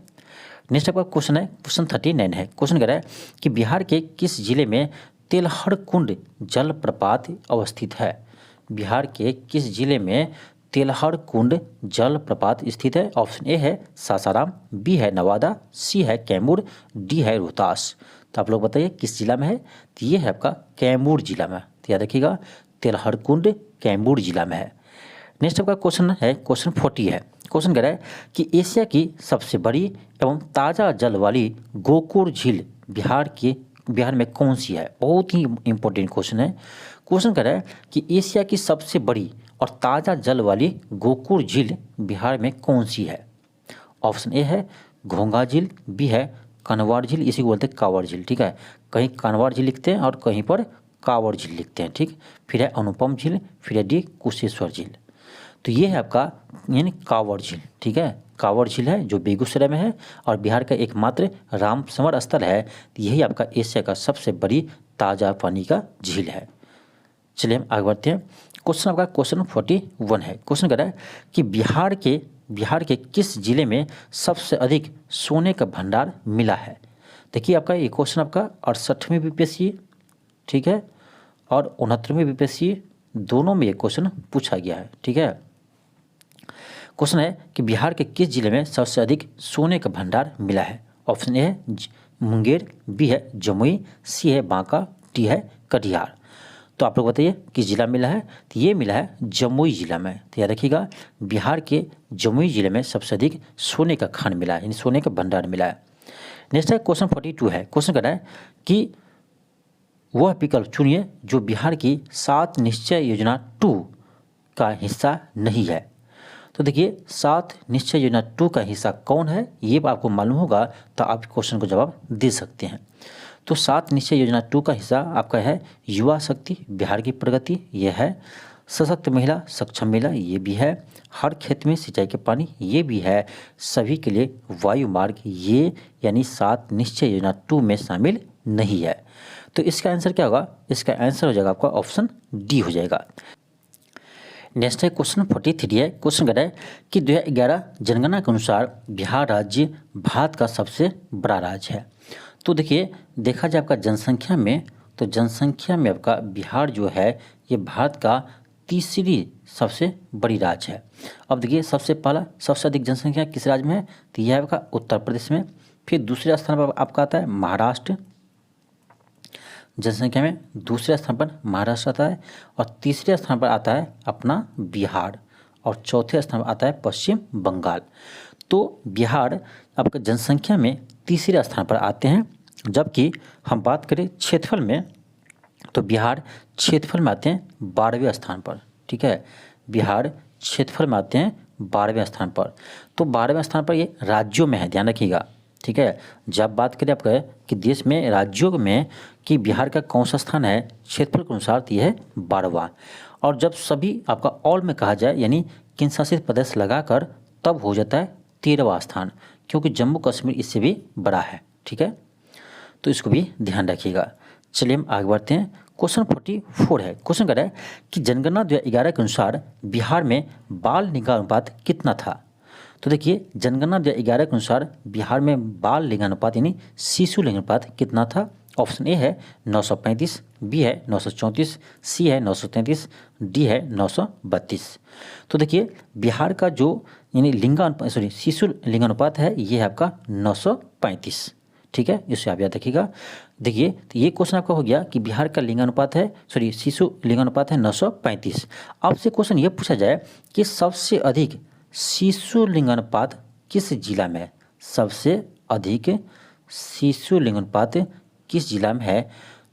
नेक्स्ट आपका क्वेश्चन है, क्वेश्चन 39 है। क्वेश्चन कह रहा है कि बिहार के किस जिले में तेलहड़ कुंड जलप्रपात अवस्थित है। बिहार के किस जिले में तेलहड़ कुंड जलप्रपात स्थित है। ऑप्शन ए है सासाराम, बी है नवादा, सी है कैमूर, डी है रोहतास। तो आप लोग बताइए किस जिला में है। तो ये है आपका कैमूर जिला में। तो याद रखिएगा तेलहड़ कुंड कैमूर जिला में है। नेक्स्ट आपका क्वेश्चन है, क्वेश्चन 40 है। क्वेश्चन कह रहा है कि एशिया की सबसे बड़ी एवं ताज़ा जल वाली गोकुर झील बिहार में कौन सी है। बहुत ही इंपॉर्टेंट क्वेश्चन है। क्वेश्चन कह रहा है कि एशिया की सबसे बड़ी और ताज़ा जल वाली गोकुर झील बिहार में कौन सी है। ऑप्शन ए है घोंघा झील, बी है कनवार झील, इसी को बोलते हैं कांवड़ झील। ठीक है, कहीं कनवार झील लिखते हैं और कहीं पर कांवड़ झील लिखते हैं। ठीक, फिर है अनुपम झील, फिर है डी कुशेश्वर झील। तो ये है आपका यानी कांवड़ झील। ठीक है, कांवड़ झील है जो बेगूसराय में है और बिहार का एकमात्र रामसमर स्थल है। तो यही आपका एशिया का सबसे बड़ी ताज़ा पानी का झील है। चलिए हम आगे बढ़ते हैं। क्वेश्चन आपका क्वेश्चन 41 है। क्वेश्चन कह रहा है कि बिहार के किस जिले में सबसे अधिक सोने का भंडार मिला है। देखिए आपका ये क्वेश्चन आपका 68वें बीपीएससी, ठीक है, और 69वें बीपीएससी दोनों में ये क्वेश्चन पूछा गया है। ठीक है, क्वेश्चन है कि बिहार के किस जिले में सबसे अधिक सोने का भंडार मिला है। ऑप्शन ए है मुंगेर, बी है जमुई, सी है बांका, डी है कटिहार। तो आप लोग बताइए किस जिला मिला है। तो ये मिला है जमुई जिला में। तो याद रखिएगा बिहार के जमुई जिले में सबसे अधिक सोने का खान मिला है, यानी सोने का भंडार मिला है। नेक्स्ट है क्वेश्चन 42 है। क्वेश्चन कह रहा है कि वह विकल्प चुनिए जो बिहार की 7 निश्चय योजना 2 का हिस्सा नहीं है। तो देखिए 7 निश्चय योजना 2 का हिस्सा कौन है, ये आपको मालूम होगा तो आप क्वेश्चन को जवाब दे सकते हैं। तो 7 निश्चय योजना 2 का हिस्सा आपका है युवा शक्ति, बिहार की प्रगति, ये है सशक्त महिला, सक्षम महिला, ये भी है हर खेत में सिंचाई के पानी, ये भी है सभी के लिए वायु मार्ग, ये यानी 7 निश्चय योजना 2 में शामिल नहीं है। तो इसका आंसर क्या होगा, इसका आंसर हो जाएगा आपका ऑप्शन डी हो जाएगा। नेक्स्ट है क्वेश्चन 43 है। क्वेश्चन कह रहा है कि 2011 जनगणना के अनुसार बिहार राज्य भारत का सबसे बड़ा राज्य है। तो देखिए देखा जाए आपका जनसंख्या में, तो जनसंख्या में आपका बिहार जो है ये भारत का तीसरी सबसे बड़ी राज्य है। अब देखिए सबसे अधिक जनसंख्या किस राज्य में है, तो यह आपका उत्तर प्रदेश में। फिर दूसरे स्थान पर आपका आता है महाराष्ट्र, जनसंख्या में दूसरे स्थान पर महाराष्ट्र आता है, और तीसरे स्थान पर आता है अपना बिहार, और चौथे स्थान पर आता है पश्चिम बंगाल। तो बिहार आपका जनसंख्या में तीसरे स्थान पर आते हैं। जबकि हम बात करें क्षेत्रफल में, तो बिहार क्षेत्रफल में आते हैं 12वें स्थान पर। ठीक है, बिहार क्षेत्रफल में आते हैं 12वें स्थान पर। तो 12वें स्थान पर ये राज्यों में है, ध्यान रखिएगा। ठीक है, जब बात करें आपका कि देश में राज्यों में कि बिहार का कौन सा स्थान है क्षेत्रफल के अनुसार, तो यह है 12वां। और जब सभी आपका ऑल में कहा जाए यानी केंद्र शासित प्रदेश लगाकर, तब हो जाता है 13वां स्थान, क्योंकि जम्मू कश्मीर इससे भी बड़ा है। ठीक है, तो इसको भी ध्यान रखिएगा। चलिए हम आगे बढ़ते हैं। क्वेश्चन 44 है। क्वेश्चन कर रहा है कि जनगणना 2011 के अनुसार बिहार में बाल लिंगानुपात कितना था। तो देखिए जनगणना 2011 के अनुसार बिहार में बाल लिंगानुपात यानी शिशु लिंगानुपात कितना था। ऑप्शन ए है 935, बी है 934, सी है 933, डी है 932। तो देखिए बिहार का जो यानी शिशु लिंगानुपात है ये है आपका 935। ठीक है, इसे आप याद रखिएगा। देखिए तो ये क्वेश्चन आपका हो गया कि बिहार का लिंगानुपात है शिशु लिंगानुपात है 935। आपसे क्वेश्चन ये पूछा जाए कि सबसे अधिक शिशु लिंगानुपात किस जिला में है, सबसे अधिक शिशु लिंगानुपात किस जिला में है,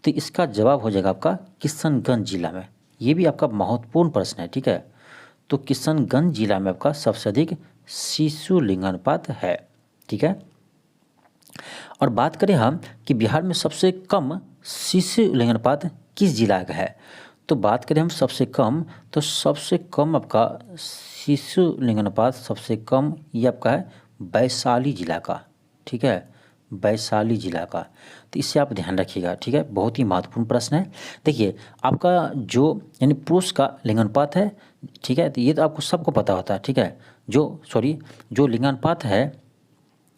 तो इसका जवाब हो जाएगा आपका किशनगंज जिला में। ये भी आपका महत्वपूर्ण प्रश्न है। ठीक है, तो किशनगंज जिला में आपका सबसे अधिक शिशु लिंगानुपात है। ठीक है, और बात करें हम कि बिहार में सबसे कम शिशु लिंगानुपात किस जिला का है, तो बात करें हम सबसे कम, तो सबसे कम आपका शिशु लिंगानुपात सबसे कम ये आपका है वैशाली जिला का। ठीक है, वैशाली जिला का। तो इससे आप ध्यान रखिएगा, ठीक है, बहुत ही महत्वपूर्ण प्रश्न है। देखिए आपका जो यानी पुरुष का लिंगानुपात है, ठीक है, तो ये तो आपको सबको पता होता है, ठीक है, जो लिंगानुपात है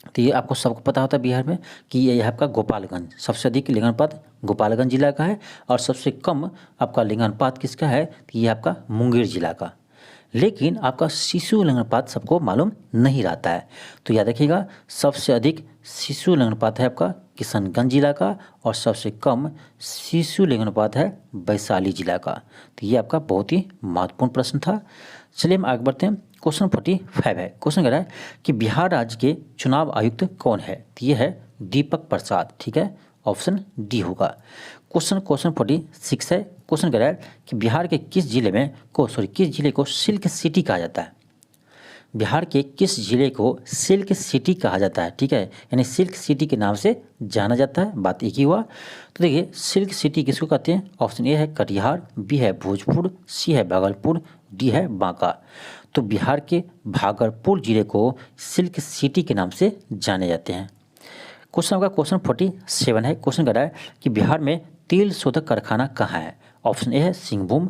तो ये आपको सबको पता होता है बिहार में कि ये आपका गोपालगंज, सबसे अधिक लिंगानुपात गोपालगंज जिला का है और सबसे कम आपका लिंगानुपात किसका है, तो ये आपका मुंगेर जिला का। लेकिन आपका शिशु लिंगानुपात सबको मालूम नहीं रहता है, तो याद रखिएगा सबसे अधिक शिशु लिंगानुपात है आपका किशनगंज जिला का और सबसे कम शिशु लिंगानुपात है वैशाली जिला का। तो ये आपका बहुत ही महत्वपूर्ण प्रश्न था। चलिए हम आगे बढ़ते हैं। क्वेश्चन 45 है। क्वेश्चन कह रहा है कि बिहार राज्य के चुनाव आयुक्त कौन है, तो ये है दीपक प्रसाद, ठीक है, ऑप्शन डी होगा। क्वेश्चन 46 है। क्वेश्चन कह रहा है कि बिहार के किस जिले को सिल्क सिटी कहा जाता है। बिहार के किस जिले को सिल्क सिटी कहा जाता है, ठीक है, यानी सिल्क सिटी के नाम से जाना जाता है, बात एक ही हुआ। तो देखिए सिल्क सिटी किसको कहते हैं, ऑप्शन ए है कटिहार, बी है भोजपुर, सी है भागलपुर, डी है बांका। तो बिहार के भागलपुर जिले को सिल्क सिटी के नाम से जाने जाते हैं। क्वेश्चन आपका क्वेश्चन 47 है। क्वेश्चन कर रहा है कि बिहार में तेल शोधक कारखाना कहाँ है। ऑप्शन ए है सिंहभूम,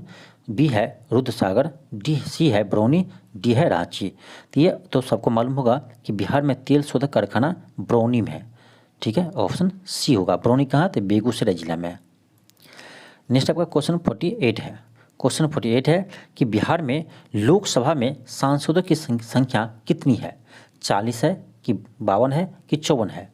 बी है रुद्रसागर, सी है बरौनी, डी है रांची। तो ये तो सबको मालूम होगा कि बिहार में तेल शोधक कारखाना बरौनी में है, ठीक है, ऑप्शन सी होगा। बरौनी कहाँ, तो बेगूसराय जिला में है। नेक्स्ट आपका क्वेश्चन 48 है। क्वेश्चन 48 है कि बिहार में लोकसभा में सांसदों की संख्या कितनी है, 40 है कि 52 है कि 54 है।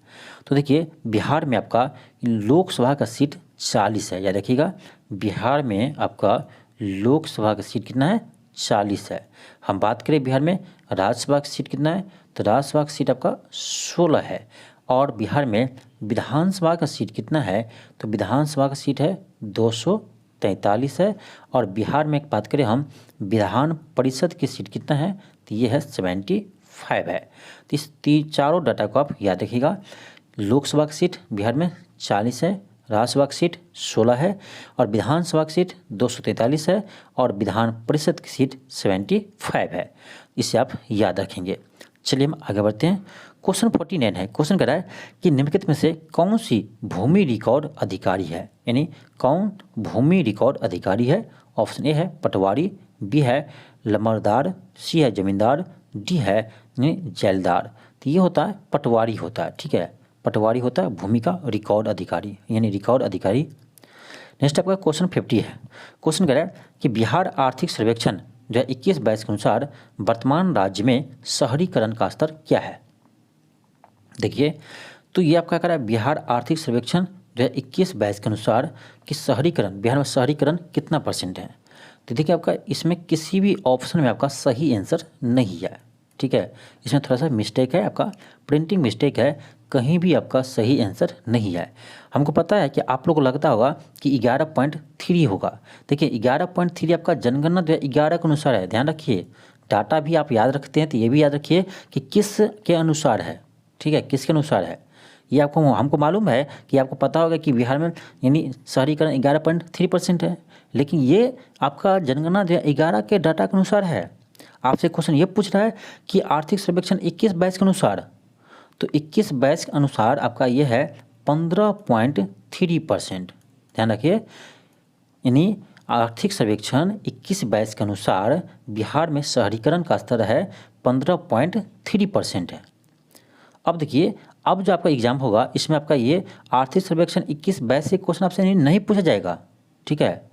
तो देखिए बिहार में आपका लोकसभा का सीट 40 है, याद रखिएगा बिहार में आपका लोकसभा का सीट कितना है, 40 है। हम बात करें बिहार में राज्यसभा का सीट कितना है, तो राज्यसभा का सीट आपका 16 है। और बिहार में विधानसभा का सीट कितना है, तो विधानसभा का सीट है 243 है। और बिहार में बात करें हम विधान परिषद की सीट कितना है, तो ये है 75 है। तो इस चारों डाटा को आप याद रखिएगा। लोकसभा की सीट बिहार में 40 है, राज्यसभा की सीट 16 है और विधानसभा की सीट 243 है और विधान परिषद की सीट 75 है। इसे आप याद रखेंगे। चलिए हम आगे बढ़ते हैं। क्वेश्चन 49 है। क्वेश्चन कह रहा है कि निम्नलिखित में से कौन सी भूमि रिकॉर्ड अधिकारी है, यानी कौन भूमि रिकॉर्ड अधिकारी है। ऑप्शन ए है पटवारी, बी है लमरदार, सी है जमींदार, डी है जैलदार। तो ये होता है पटवारी होता है, ठीक है, पटवारी होता है भूमि का रिकॉर्ड अधिकारी, यानी रिकॉर्ड अधिकारी। नेक्स्ट आपका क्वेश्चन 50 है। क्वेश्चन कह रहा है कि बिहार आर्थिक सर्वेक्षण 2021-22 के अनुसार वर्तमान राज्य में शहरीकरण का स्तर क्या है। देखिए तो ये आपका कह रहा है बिहार आर्थिक सर्वेक्षण 2021-22 के अनुसार कि शहरीकरण बिहार में शहरीकरण कितना % है। तो देखिए आपका इसमें किसी भी ऑप्शन में आपका सही आंसर नहीं है, ठीक है, इसमें थोड़ा सा मिस्टेक है, आपका प्रिंटिंग मिस्टेक है, कहीं भी आपका सही आंसर नहीं है। हमको पता है कि आप लोग को लगता होगा कि 11.3 होगा। देखिए 11.3 आपका जनगणना 2011 के अनुसार है। ध्यान रखिए डाटा भी आप याद रखते हैं तो ये भी याद रखिए कि किस के अनुसार है, ठीक है, किसके अनुसार है। ये आपको हमको मालूम है कि आपको पता होगा कि बिहार में यानी शहरीकरण 11.3% है, लेकिन ये आपका जनगणना 2011 के डाटा के अनुसार है। आपसे क्वेश्चन ये पूछ रहा है कि आर्थिक सर्वेक्षण 21-22 के अनुसार, तो 21-22 के अनुसार आपका ये है 15.3%। ध्यान रखिए यानी आर्थिक सर्वेक्षण 21-22 के अनुसार बिहार में शहरीकरण का स्तर है 15.3% है। अब देखिए अब जो आपका एग्जाम होगा इसमें आपका ये आर्थिक सर्वेक्षण 21-22 से क्वेश्चन आपसे नहीं पूछा जाएगा, ठीक है।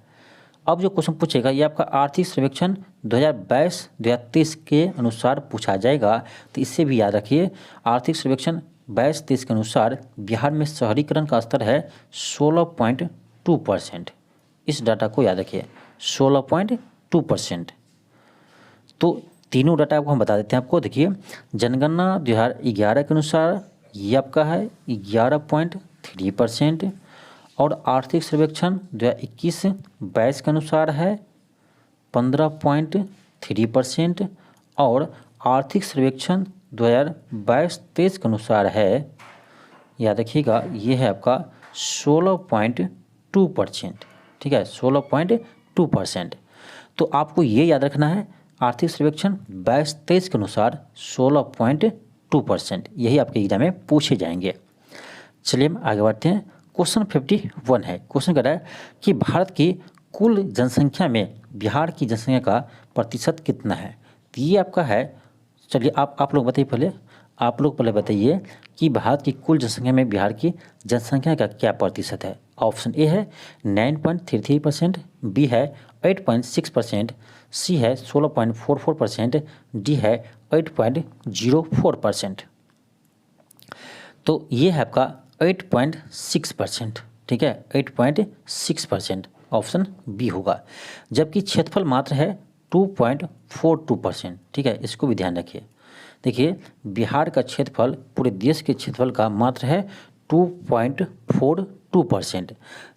अब जो क्वेश्चन पूछेगा ये आपका आर्थिक सर्वेक्षण 2022-2023 के अनुसार पूछा जाएगा। तो इससे भी याद रखिए आर्थिक सर्वेक्षण 22-23 के अनुसार बिहार में शहरीकरण का स्तर है 16.2%। इस डाटा को याद रखिए 16.2%। तो तीनों डाटा आपको हम बता देते हैं आपको। देखिए जनगणना 2011 के अनुसार ये आपका है 11.3% और आर्थिक सर्वेक्षण 2021-22 के अनुसार है 15.3% और आर्थिक सर्वेक्षण 2022-23 के अनुसार है, याद रखिएगा ये है आपका 16.2%, ठीक है, 16.2%। तो आपको ये याद रखना है आर्थिक सर्वेक्षण 22-23 के अनुसार 16.2%, यही आपके एग्जाम में पूछे जाएंगे। चलिए हम आगे बढ़ते हैं। क्वेश्चन 51 है। क्वेश्चन कह रहा है कि भारत की कुल जनसंख्या में बिहार की जनसंख्या का प्रतिशत कितना है। तो ये आपका है, चलिए आप लोग बताइए पहले, आप लोग पहले बताइए कि भारत की कुल जनसंख्या में बिहार की जनसंख्या का क्या प्रतिशत है। ऑप्शन ए है 9.33%, बी है 8.6%, सी है 16.44%, डी है 8.04%। तो ये है आपका 8.6%, ठीक है, 8.6% ऑप्शन बी होगा। जबकि क्षेत्रफल मात्र है 2.42%, ठीक है, इसको भी ध्यान रखिए। देखिए बिहार का क्षेत्रफल पूरे देश के क्षेत्रफल का मात्र है 2.42%,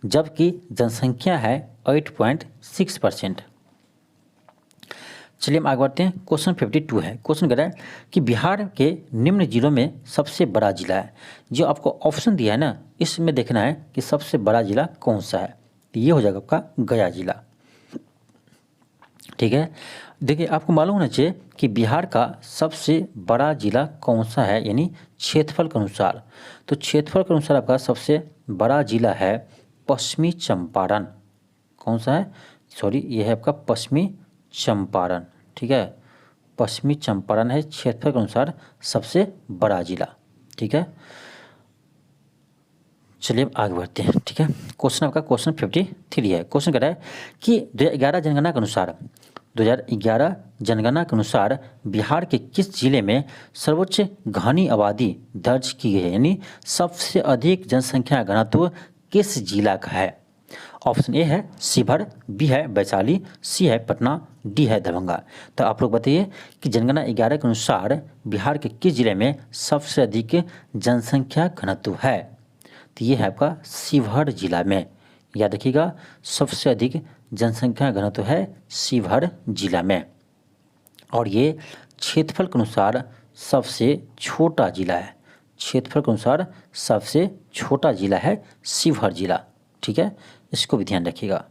जबकि जनसंख्या है 8.6%। चलिए हम आगे बढ़ते हैं। क्वेश्चन 52 है। क्वेश्चन कह रहा है कि बिहार के निम्न जिलों में सबसे बड़ा जिला है। जो आपको ऑप्शन दिया है ना, इसमें देखना है कि सबसे बड़ा जिला कौन सा है। तो ये हो जाएगा आपका गया जिला, ठीक है। देखिए आपको मालूम होना चाहिए कि बिहार का सबसे बड़ा जिला कौन सा है, यानी क्षेत्रफल के अनुसार। तो क्षेत्रफल के अनुसार आपका सबसे बड़ा जिला है पश्चिमी चंपारण। कौन सा है, सॉरी, ये है आपका पश्चिमी चंपारण, ठीक है, पश्चिमी चंपारण है क्षेत्रफल के अनुसार सबसे बड़ा जिला, ठीक है। चलिए अब आगे बढ़ते हैं, ठीक है। क्वेश्चन आपका क्वेश्चन 53 है। क्वेश्चन कह रहा है कि 2011 जनगणना के अनुसार 2011 जनगणना के अनुसार बिहार के किस जिले में सर्वोच्च घनी आबादी दर्ज की गई है, यानी सबसे अधिक जनसंख्या घनत्व किस जिला का है। ऑप्शन ए है शिवहर, बी है वैशाली, सी है पटना, डी है दरभंगा। तो आप लोग बताइए कि जनगणना 11 के अनुसार बिहार के किस जिले में सबसे अधिक जनसंख्या घनत्व है। तो ये है आपका शिवहर जिला में, याद रखिएगा, सबसे अधिक जनसंख्या घनत्व है शिवहर जिला में। और ये क्षेत्रफल के अनुसार सबसे छोटा जिला है। क्षेत्रफल के अनुसार सबसे छोटा जिला है शिवहर जिला, ठीक है, इसको भी ध्यान रखिएगा।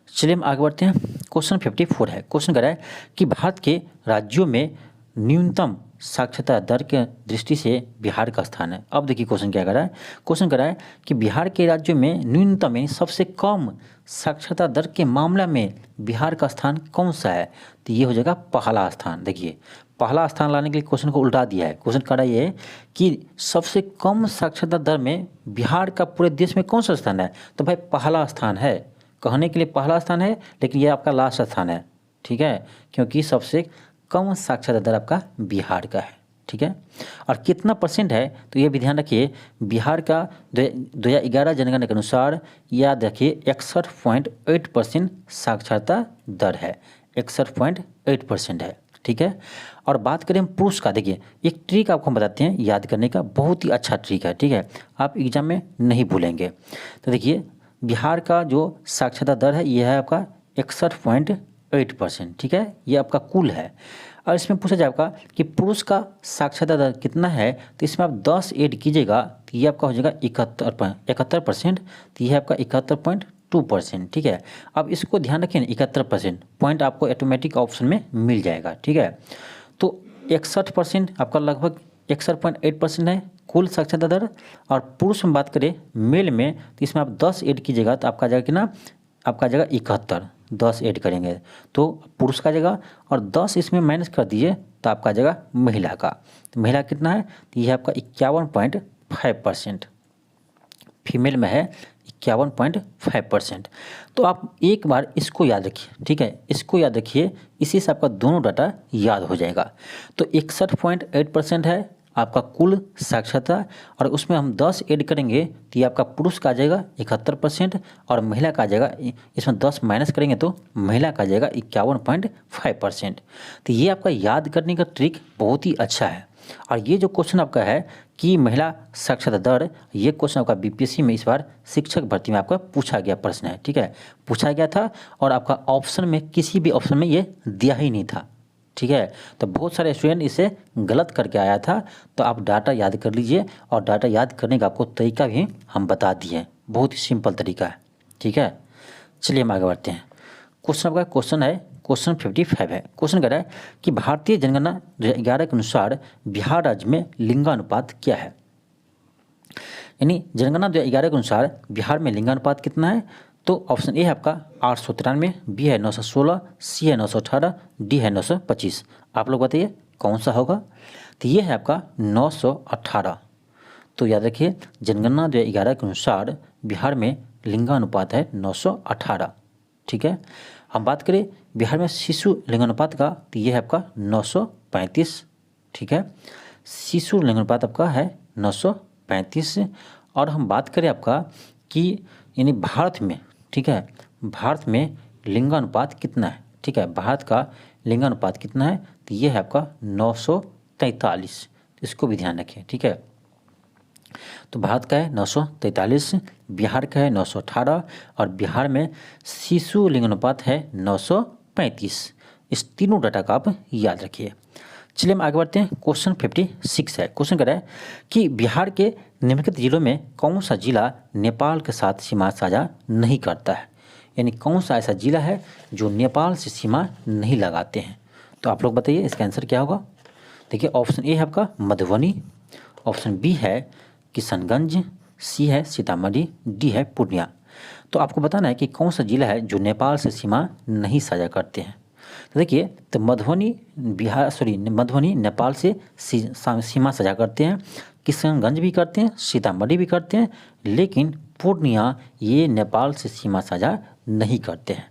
चलिए हम आगे बढ़ते हैं। क्वेश्चन 54 है। क्वेश्चन कह रहा है कि भारत के राज्यों में न्यूनतम साक्षरता दर के दृष्टि से बिहार का स्थान है। अब देखिए क्वेश्चन क्या कर रहा है। क्वेश्चन कर रहा है कि बिहार के राज्यों में न्यूनतम यानी सबसे कम साक्षरता दर के मामला में बिहार का स्थान कौन सा है। तो ये हो जाएगा पहला स्थान। देखिए पहला स्थान लाने के लिए क्वेश्चन को उल्टा दिया है। क्वेश्चन कर रहा है ये कि सबसे कम साक्षरता दर में बिहार का पूरे देश में कौन सा स्थान है। तो भाई पहला स्थान है, कहने के लिए पहला स्थान है, लेकिन ये आपका लास्ट स्थान है, ठीक है, क्योंकि सबसे कम साक्षरता दर आपका बिहार का है, ठीक है। और कितना परसेंट है, तो ये भी ध्यान रखिए, बिहार का 2011 जनगणना के अनुसार याद रखिए 61.8% साक्षरता दर है, 61.8% है, ठीक है। और बात करें हम पुरुष का, देखिए एक ट्रिक आपको हम बताते हैं याद करने का, बहुत ही अच्छा ट्रिक है, ठीक है, आप एग्जाम में नहीं भूलेंगे। तो देखिए बिहार का जो साक्षरता दर है ये है आपका 61.8%, ठीक है, ये आपका कुल है। और इसमें पूछा जाएगा कि पुरुष का साक्षरता दर कितना है, तो इसमें आप 10 ऐड कीजिएगा तो ये आपका हो जाएगा 71%, तो ये है आपका 71.2%, ठीक है। अब इसको ध्यान रखिए ना, 71% पॉइंट आपको ऑटोमेटिक ऑप्शन में मिल जाएगा, ठीक है। तो 61% आपका लगभग 61.8% है कुल साक्षरता दर। और पुरुष में बात करें मेल में, तो इसमें आप 10 ऐड कीजिएगा तो आपका जाएगा कितना, आपका जाएगा 71, 10 ऐड करेंगे तो पुरुष का जाएगा, और 10 इसमें माइनस कर दीजिए तो आपका जाएगा महिला का। तो महिला कितना है, तो ये आपका 51.5%, फीमेल में है 51.5%। तो आप एक बार इसको याद रखिए, ठीक है, इसको याद रखिए, इसी से आपका दोनों डाटा याद हो जाएगा। तो 61.8% है आपका कुल साक्षरता, और उसमें हम 10 ऐड करेंगे तो ये आपका पुरुष का आ जाएगा 71%, और महिला का आ जाएगा, इसमें 10 माइनस करेंगे तो महिला का आ जाएगा 51.5%। तो ये आपका याद करने का ट्रिक बहुत ही अच्छा है। और ये जो क्वेश्चन आपका है कि महिला साक्षरता दर, ये क्वेश्चन आपका बीपीएससी में इस बार शिक्षक भर्ती में आपका पूछा गया प्रश्न है, ठीक है, पूछा गया था, और आपका ऑप्शन में किसी भी ऑप्शन में ये दिया ही नहीं था, ठीक है। तो बहुत सारे स्टूडेंट इसे गलत करके आया था। तो आप डाटा याद कर लीजिए, और डाटा याद करने का आपको तरीका भी हम बता दिए, बहुत ही सिंपल तरीका है, ठीक है। चलिए हम आगे बढ़ते हैं। क्वेश्चन आपका क्वेश्चन है क्वेश्चन 55 है। क्वेश्चन कह रहा है कि भारतीय जनगणना 2011 के अनुसार बिहार राज्य में लिंगानुपात क्या है। यानी जनगणना 2011 के अनुसार बिहार में लिंगानुपात कितना है? तो ऑप्शन ए है आपका 893, बी है 916, सी है 918, डी है 925। आप लोग बताइए कौन सा होगा? तो ये है आपका 918। तो याद रखिए जनगणना 2011 के अनुसार बिहार में लिंगानुपात है 918। ठीक है, हम बात करें बिहार में शिशु लिंगानुपात का, तो ये है आपका 935। ठीक है, शिशु लिंगानुपात आपका है 935। और हम बात करें आपका कि यानी भारत में, ठीक है, भारत में लिंगानुपात कितना है? ठीक है, भारत का लिंगानुपात कितना है? तो ये है आपका 943। इसको भी ध्यान रखें। ठीक है, तो भारत का है 943, बिहार का है 918 और बिहार में शिशु लिंगानुपात है 935। इस तीनों डाटा का आप याद रखिए। चलिए हम आगे बढ़ते हैं। क्वेश्चन 56 है। क्वेश्चन कह रहा है कि बिहार के निम्नलिखित जिलों में कौन सा जिला नेपाल के साथ सीमा साझा नहीं करता है? यानी कौन सा ऐसा जिला है जो नेपाल से सीमा नहीं लगाते हैं? तो आप लोग बताइए इसका आंसर क्या होगा? देखिए ऑप्शन ए है आपका मधुबनी, ऑप्शन बी है किशनगंज, सी है सीतामढ़ी, डी है पूर्णिया। तो आपको बताना है कि कौन सा जिला है जो नेपाल से सीमा नहीं साझा करते हैं। तो देखिए, तो मधुबनी नेपाल से सीमा साझा करते हैं, किशनगंज भी करते हैं, सीतामढ़ी भी करते हैं, लेकिन पूर्णिया ये नेपाल से सीमा साझा नहीं करते हैं।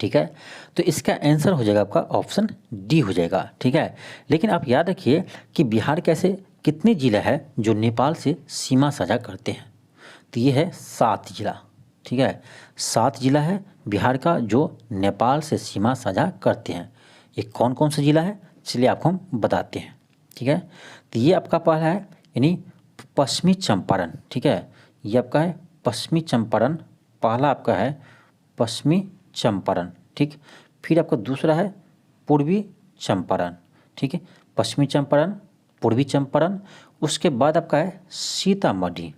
ठीक है, तो इसका आंसर हो जाएगा आपका ऑप्शन डी हो जाएगा। ठीक है, लेकिन आप याद रखिए कि बिहार कैसे कितने जिला है जो नेपाल से सीमा साझा करते हैं? तो ये है 7 जिला। ठीक है, 7 जिला है बिहार का जो नेपाल से सीमा साझा करते हैं। ये कौन कौन सा जिला है चलिए आपको हम बताते हैं। ठीक है, तो ये आपका पहला है यानी पश्चिमी चंपारण। ठीक है, ये आपका है पश्चिमी चंपारण, पहला आपका है पश्चिमी चंपारण। ठीक, फिर आपका दूसरा है पूर्वी चंपारण। ठीक है, पश्चिमी चंपारण, पूर्वी चंपारण, उसके बाद आपका है सीतामढ़ी,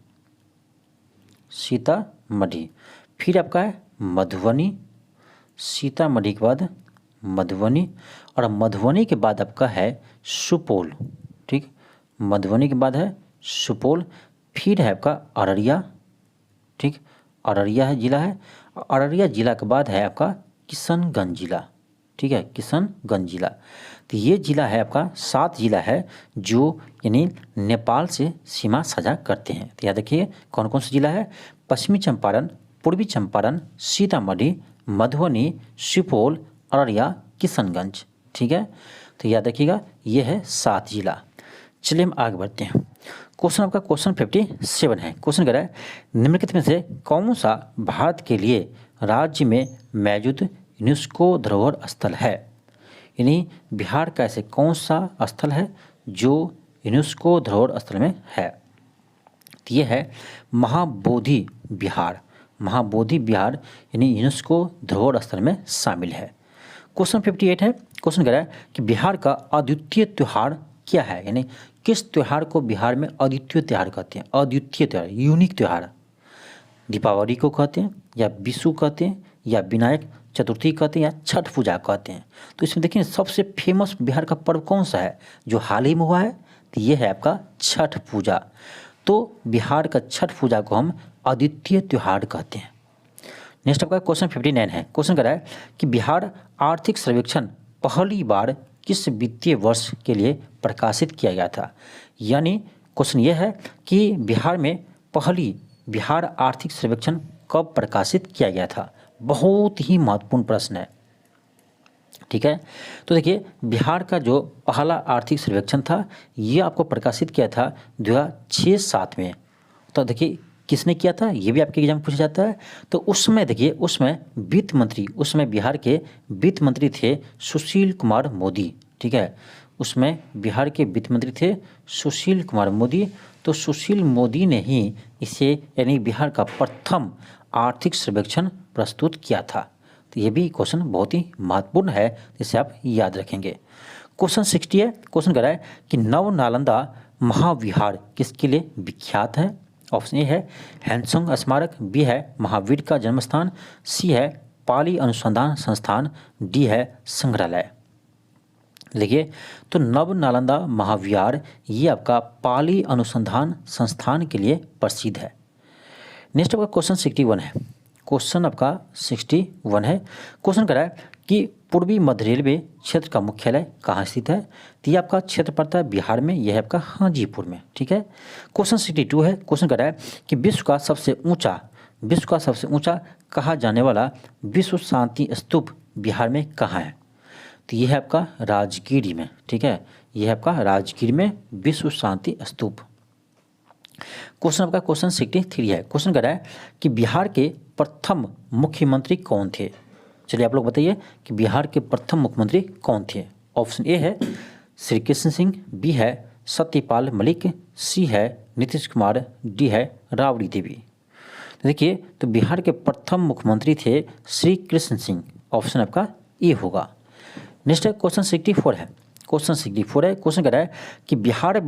फिर आपका है मधुबनी, सीतामढ़ी के बाद मधुबनी, और मधुबनी के बाद आपका है सुपौल। ठीक, मधुबनी के बाद है सुपौल, फिर है आपका अररिया। ठीक, अररिया है जिला है, अररिया जिला के बाद है आपका किशनगंज जिला। ठीक है, किशनगंज जिला। तो ये जिला है आपका 7 जिला है जो यानी नेपाल से सीमा साझा करते हैं। तो याद रखिए कौन कौन सा जिला है? पश्चिमी चंपारण, पूर्वी चंपारण, सीतामढ़ी, मधुबनी, सुपौल, अररिया, किशनगंज। ठीक है, तो याद रखिएगा ये है 7 जिला। चलिए हम आगे बढ़ते हैं। क्वेश्चन आपका क्वेश्चन 57 है। क्वेश्चन कह रहा है निम्नलिखित में से कौन सा भारत के लिए राज्य में मौजूद यूनेस्को धरोहर स्थल है? यानी बिहार का ऐसे कौन सा स्थल है जो यूनेस्को धरोहर स्थल में है? तो ये है महाबोधि विहार। महाबोधि विहार यानी यूनेस्को धरोहर स्थल में शामिल है। क्वेश्चन 58 है। क्वेश्चन कह रहा है कि बिहार का अद्वितीय त्यौहार क्या है? यानी किस त्यौहार को बिहार में अद्वितीय त्यौहार कहते हैं? अद्वितीय त्यौहार, यूनिक त्यौहार। दीपावली को कहते हैं, या विशु कहते हैं, या विनायक चतुर्थी कहते हैं, या छठ पूजा कहते हैं। तो इसमें देखिए सबसे फेमस बिहार का पर्व कौन सा है जो हाल ही में हुआ है? तो ये है आपका छठ पूजा। तो बिहार का छठ पूजा को हम अद्वितीय त्यौहार कहते हैं। नेक्स्ट आपका क्वेश्चन 59 है। क्वेश्चन कर रहा है कि बिहार आर्थिक सर्वेक्षण पहली बार किस वित्तीय वर्ष के लिए प्रकाशित किया गया था? यानी क्वेश्चन ये है कि बिहार में पहली बिहार आर्थिक सर्वेक्षण कब प्रकाशित किया गया था? बहुत ही महत्वपूर्ण प्रश्न है। ठीक है, तो देखिए बिहार का जो पहला आर्थिक सर्वेक्षण था ये आपको प्रकाशित किया था 2006-07 में। तो देखिए किसने किया था ये भी आपके एग्जाम में पूछा जाता है। तो उसमें देखिए उसमें वित्त मंत्री, उसमें बिहार के वित्त मंत्री थे सुशील कुमार मोदी। ठीक है, उसमें बिहार के वित्त मंत्री थे सुशील कुमार मोदी। तो सुशील मोदी ने ही इसे यानी बिहार का प्रथम आर्थिक सर्वेक्षण प्रस्तुत किया था। तो ये भी क्वेश्चन बहुत ही महत्वपूर्ण है, जिसे आप याद रखेंगे। क्वेश्चन 60 है। क्वेश्चन कर रहा है कि नव नालंदा महाविहार किसके लिए विख्यात है? ऑप्शन ए है हैनसंग स्मारक, बी है महावीर का जन्मस्थान, सी है पाली अनुसंधान संस्थान, डी है संग्रहालय। देखिए, तो नव नालंदा महाविहार ये आपका पाली अनुसंधान संस्थान के लिए प्रसिद्ध है। नेक्स्ट आपका क्वेश्चन 61 है। क्वेश्चन आपका 61 है। क्वेश्चन कह रहा है कि पूर्वी मध्य रेलवे क्षेत्र का मुख्यालय कहाँ स्थित है। तो ये आपका क्षेत्र पड़ता है बिहार में, यह है आपका हाजीपुर में। ठीक है। क्वेश्चन 62 है। क्वेश्चन कह रहा है कि विश्व का सबसे ऊंचा कहा जाने वाला विश्व शांति स्तूप बिहार में कहाँ है। तो यह है आपका राजगीर में। ठीक है, यह है आपका राजगीर में विश्व शांति स्तूप। क्वेश्चन आपका क्वेश्चन 63 है। क्वेश्चन कह रहा है कि बिहार के प्रथम मुख्यमंत्री कौन थे। चलिए आप लोग बताइए कि बिहार के प्रथम मुख्यमंत्री कौन थे। ऑप्शन ए है श्री कृष्ण सिंह, बी है सत्यपाल मलिक, सी है नीतीश कुमार, डी है राबड़ी देवी। तो देखिए, तो बिहार के प्रथम मुख्यमंत्री थे श्री कृष्ण सिंह। ऑप्शन आपका ए होगा। नेक्स्ट है क्वेश्चन 64 है। क्वेश्चन 64 है। क्वेश्चन कह रहा है कि बिहार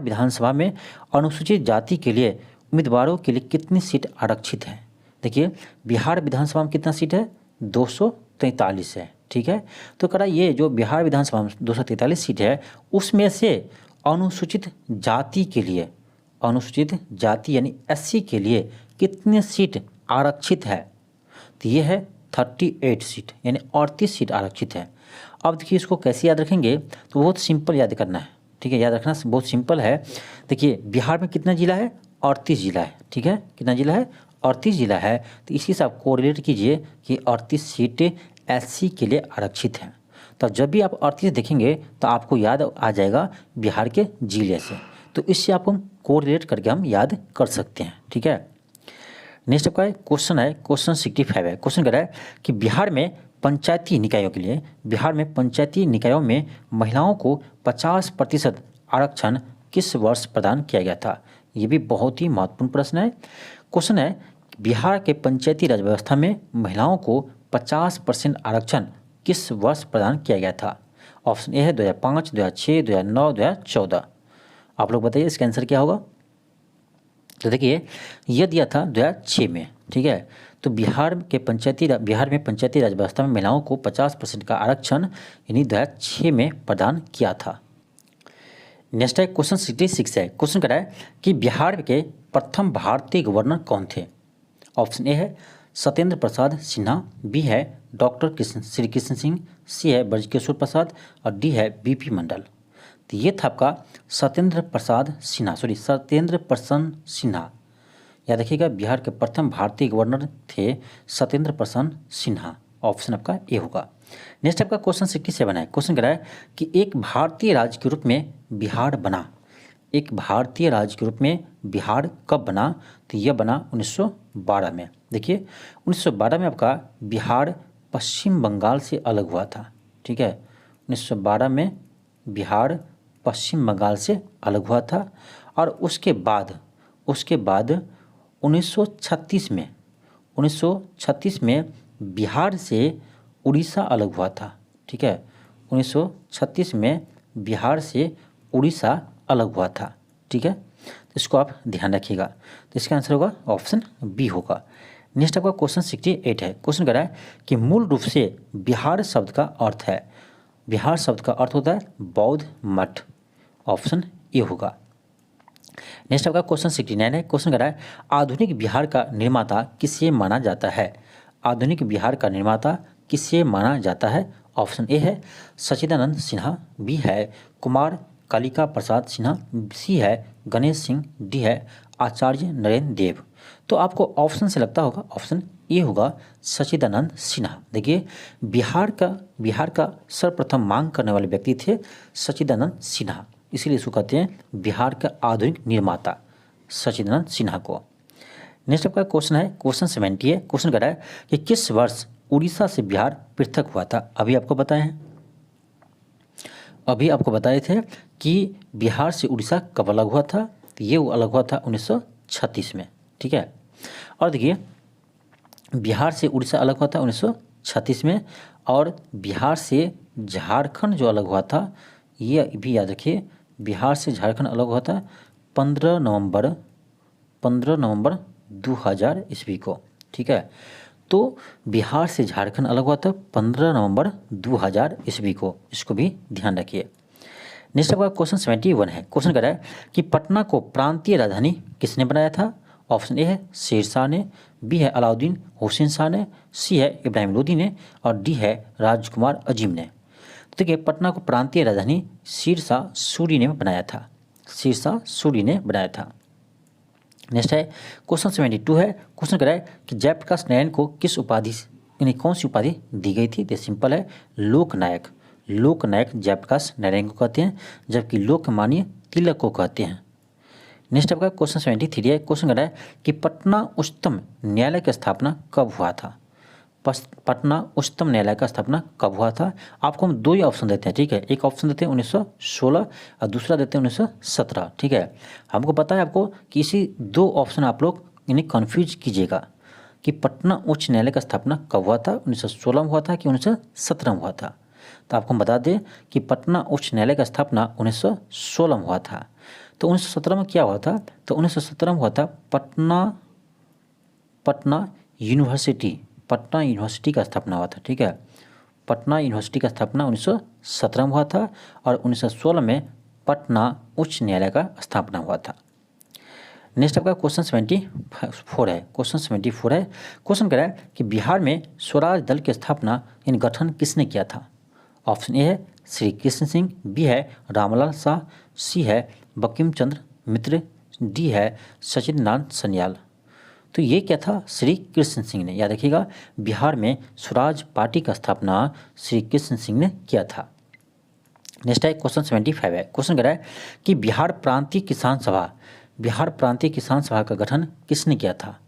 विधानसभा में अनुसूचित जाति के लिए उम्मीदवारों के लिए कितनी सीट आरक्षित है। देखिए, बिहार विधानसभा में कितना सीट है, 243 है। ठीक है, तो कह रहा है ये जो बिहार विधानसभा में 243 सीट है उसमें से अनुसूचित जाति यानी एससी के लिए कितनी सीट आरक्षित है। तो ये है 38 सीट यानी 38 सीट आरक्षित है। अब देखिए, इसको कैसे याद रखेंगे, तो बहुत सिंपल याद करना है। ठीक है, याद रखना बहुत सिंपल है। देखिए, बिहार में कितना जिला है, 38 जिला है। ठीक है, कितना जिला है, 38 जिला है। तो इसी से आप कोरिलेट कीजिए कि 38 सीटें एससी के लिए आरक्षित हैं। तो जब भी आप 38 देखेंगे तो आपको याद आ जाएगा बिहार के जिले से, तो इससे आप हम कोरिलेट करके हम याद कर सकते हैं। ठीक है। नेक्स्ट आपका क्वेश्चन है क्वेश्चन 65 है। क्वेश्चन कह रहा है कि बिहार में पंचायती निकायों में महिलाओं को 50% आरक्षण किस वर्ष प्रदान किया गया था। ये भी बहुत ही महत्वपूर्ण प्रश्न है। क्वेश्चन है बिहार के पंचायती राज व्यवस्था में महिलाओं को 50% आरक्षण किस वर्ष प्रदान किया गया था। ऑप्शन ए है 2005, 2006, 2009, 2014। आप लोग बताइए इसका आंसर क्या होगा। तो देखिए, यह दिया था 2006 में। ठीक है, तो बिहार में पंचायती राज व्यवस्था में महिलाओं को 50% का आरक्षण यानी 2006 में प्रदान किया था। नेक्स्ट है क्वेश्चन 66 है। क्वेश्चन कह रहा है कि बिहार के प्रथम भारतीय गवर्नर कौन थे। ऑप्शन ए है सत्येंद्र प्रसाद सिन्हा, बी है डॉक्टर श्री कृष्ण सिंह, सी है ब्रजकिशोर प्रसाद और डी है बीपी मंडल। तो ये था आपका सत्येंद्र प्रसाद सिन्हा। याद रखिएगा, बिहार के प्रथम भारतीय गवर्नर थे सत्येंद्र प्रसाद सिन्हा। ऑप्शन आपका ए होगा। नेक्स्ट आपका क्वेश्चन 67 है। क्वेश्चन कह रहा है कि एक भारतीय राज्य के रूप में बिहार बिहार कब बना। तो यह बना 1912 में। देखिए, 1912 में आपका बिहार पश्चिम बंगाल से अलग हुआ था। ठीक है, 1912 में बिहार पश्चिम बंगाल से अलग हुआ था और उसके बाद 1936 में बिहार से उड़ीसा अलग हुआ था। ठीक है, 1936 में बिहार से उड़ीसा अलग हुआ था। ठीक है, तो इसको आप ध्यान रखिएगा। तो इसका आंसर होगा ऑप्शन बी होगा। नेक्स्ट आपका क्वेश्चन 68 है। क्वेश्चन कह रहा है कि मूल रूप से बिहार शब्द का अर्थ होता है बौद्ध मठ। ऑप्शन ए होगा। नेक्स्ट आपका क्वेश्चन 69 है। क्वेश्चन कह रहा है आधुनिक बिहार का निर्माता किसे माना जाता है। ऑप्शन ए है सच्चिदानंद सिन्हा, बी है कुमार कालिका प्रसाद सिन्हा, सी है गणेश सिंह, डी है आचार्य नरेंद्र देव। तो आपको ऑप्शन से लगता होगा ऑप्शन ए होगा सच्चिदानंद सिन्हा। देखिए, बिहार का सर्वप्रथम मांग करने वाले व्यक्ति थे सच्चिदानंद सिन्हा, इसीलिए इसको कहते हैं बिहार का आधुनिक निर्माता सच्चिदानंद सिन्हा को। नेक्स्ट आपका क्वेश्चन है क्वेश्चन 70 है। क्वेश्चन कह रहा है कि किस वर्ष उड़ीसा से बिहार पृथक हुआ था। अभी आपको बताए थे कि बिहार से उड़ीसा कब अलग हुआ था। तो ये अलग हुआ था 1936 में। ठीक है, और देखिए, बिहार से उड़ीसा अलग हुआ था 1936 में, और बिहार से झारखंड जो अलग हुआ था, ये भी याद रखिए, बिहार से झारखंड अलग हुआ था 15 नवंबर 2000 ईस्वी को। ठीक है, तो बिहार से झारखंड अलग हुआ था 15 नवंबर 2000 ईस्वी को, इसको भी ध्यान रखिए। नेक्स्ट आपका क्वेश्चन 71 है। क्वेश्चन कह रहा है कि पटना को प्रांतीय राजधानी किसने बनाया था? ऑप्शन ए है शेर शाह ने, बी है अलाउद्दीन हुसैन शाह ने, सी है इब्राहिम लोदी ने और डी है राजकुमार अजीम ने। तो देखिए पटना को प्रांतीय राजधानी शेर शाह सूरी ने बनाया था, शेर शाह सूरी ने बनाया था। नेक्स्ट है क्वेश्चन 72 है। क्वेश्चन कह रहा है कि जयप्रकाश नारायण को किस उपाधि यानी कौन सी उपाधि दी गई थी? तो सिंपल है लोकनायक, लोकनायक जयप्रकाश नारायण को कहते हैं, जबकि लोकमान्य तिलक को कहते हैं। नेक्स्ट आपका क्वेश्चन 73 है। क्वेश्चन कह रहा है कि पटना उच्चतम न्यायालय की स्थापना कब हुआ था? पटना उच्चतम न्यायालय का स्थापना कब हुआ था? आपको हम दो ही ऑप्शन देते हैं, ठीक है। एक ऑप्शन देते हैं 1916 और दूसरा देते हैं 1917, ठीक है। हमको पता है आपको कि इसी दो ऑप्शन आप लोग इन्हें कन्फ्यूज कीजिएगा कि पटना उच्च न्यायालय का स्थापना कब हुआ था, 1916 में हुआ था कि 1917 में हुआ था। तो आपको हम बता दें कि पटना उच्च न्यायालय का स्थापना 1916 में हुआ था। तो 1917 में क्या हुआ था? तो 1917 में हुआ था पटना यूनिवर्सिटी का स्थापना हुआ था, ठीक है। पटना यूनिवर्सिटी का स्थापना 1917 में हुआ था और 1916 में पटना उच्च न्यायालय का स्थापना हुआ था। नेक्स्ट आपका क्वेश्चन 74 है। क्वेश्चन 74 है। क्वेश्चन कह रहा है कि बिहार में स्वराज दल की स्थापना इन गठन किसने किया था? ऑप्शन ए है श्री कृष्ण सिंह, बी है रामलाल शाह, सी है बंकिम चंद्र मित्र, डी है सचिन नारायण सन्याल। तो ये क्या था? श्री कृष्ण सिंह ने। याद रखिएगा बिहार में स्वराज पार्टी का स्थापना श्री कृष्ण सिंह ने किया था। नेक्स्ट है क्वेश्चन 75 है। क्वेश्चन कह रहा है कि बिहार प्रांतीय किसान सभा का गठन किसने किया था?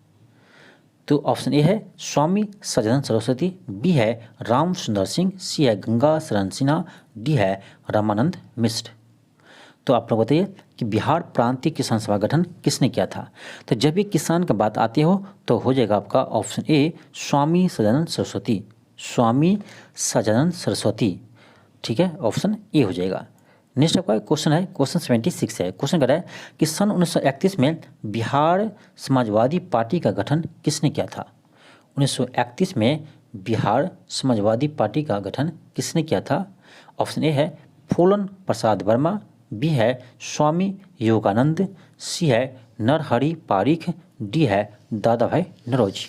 तो ऑप्शन ए है स्वामी सच्चिदानंद सरस्वती, बी है राम सुंदर सिंह, सी है गंगा शरण सिन्हा, डी है रामानंद मिश्र। तो आप लोग बताइए कि बिहार प्रांतीय किसान सभा गठन किसने किया था? तो जब भी किसान का बात आती हो तो हो जाएगा आपका ऑप्शन ए स्वामी सच्चिदानंद सरस्वती, स्वामी सच्चिदानंद सरस्वती, ठीक है, ऑप्शन ए हो जाएगा। नेक्स्ट आपका क्वेश्चन है क्वेश्चन 76 है। क्वेश्चन कर रहा है कि सन 1931 में बिहार समाजवादी पार्टी का गठन किसने किया था? 1931 में बिहार समाजवादी पार्टी का गठन किसने किया था? ऑप्शन ए है फूलन प्रसाद वर्मा, बी है स्वामी योगानंद, सी है नरहरि पारिख, डी है दादा भाई नौरोजी।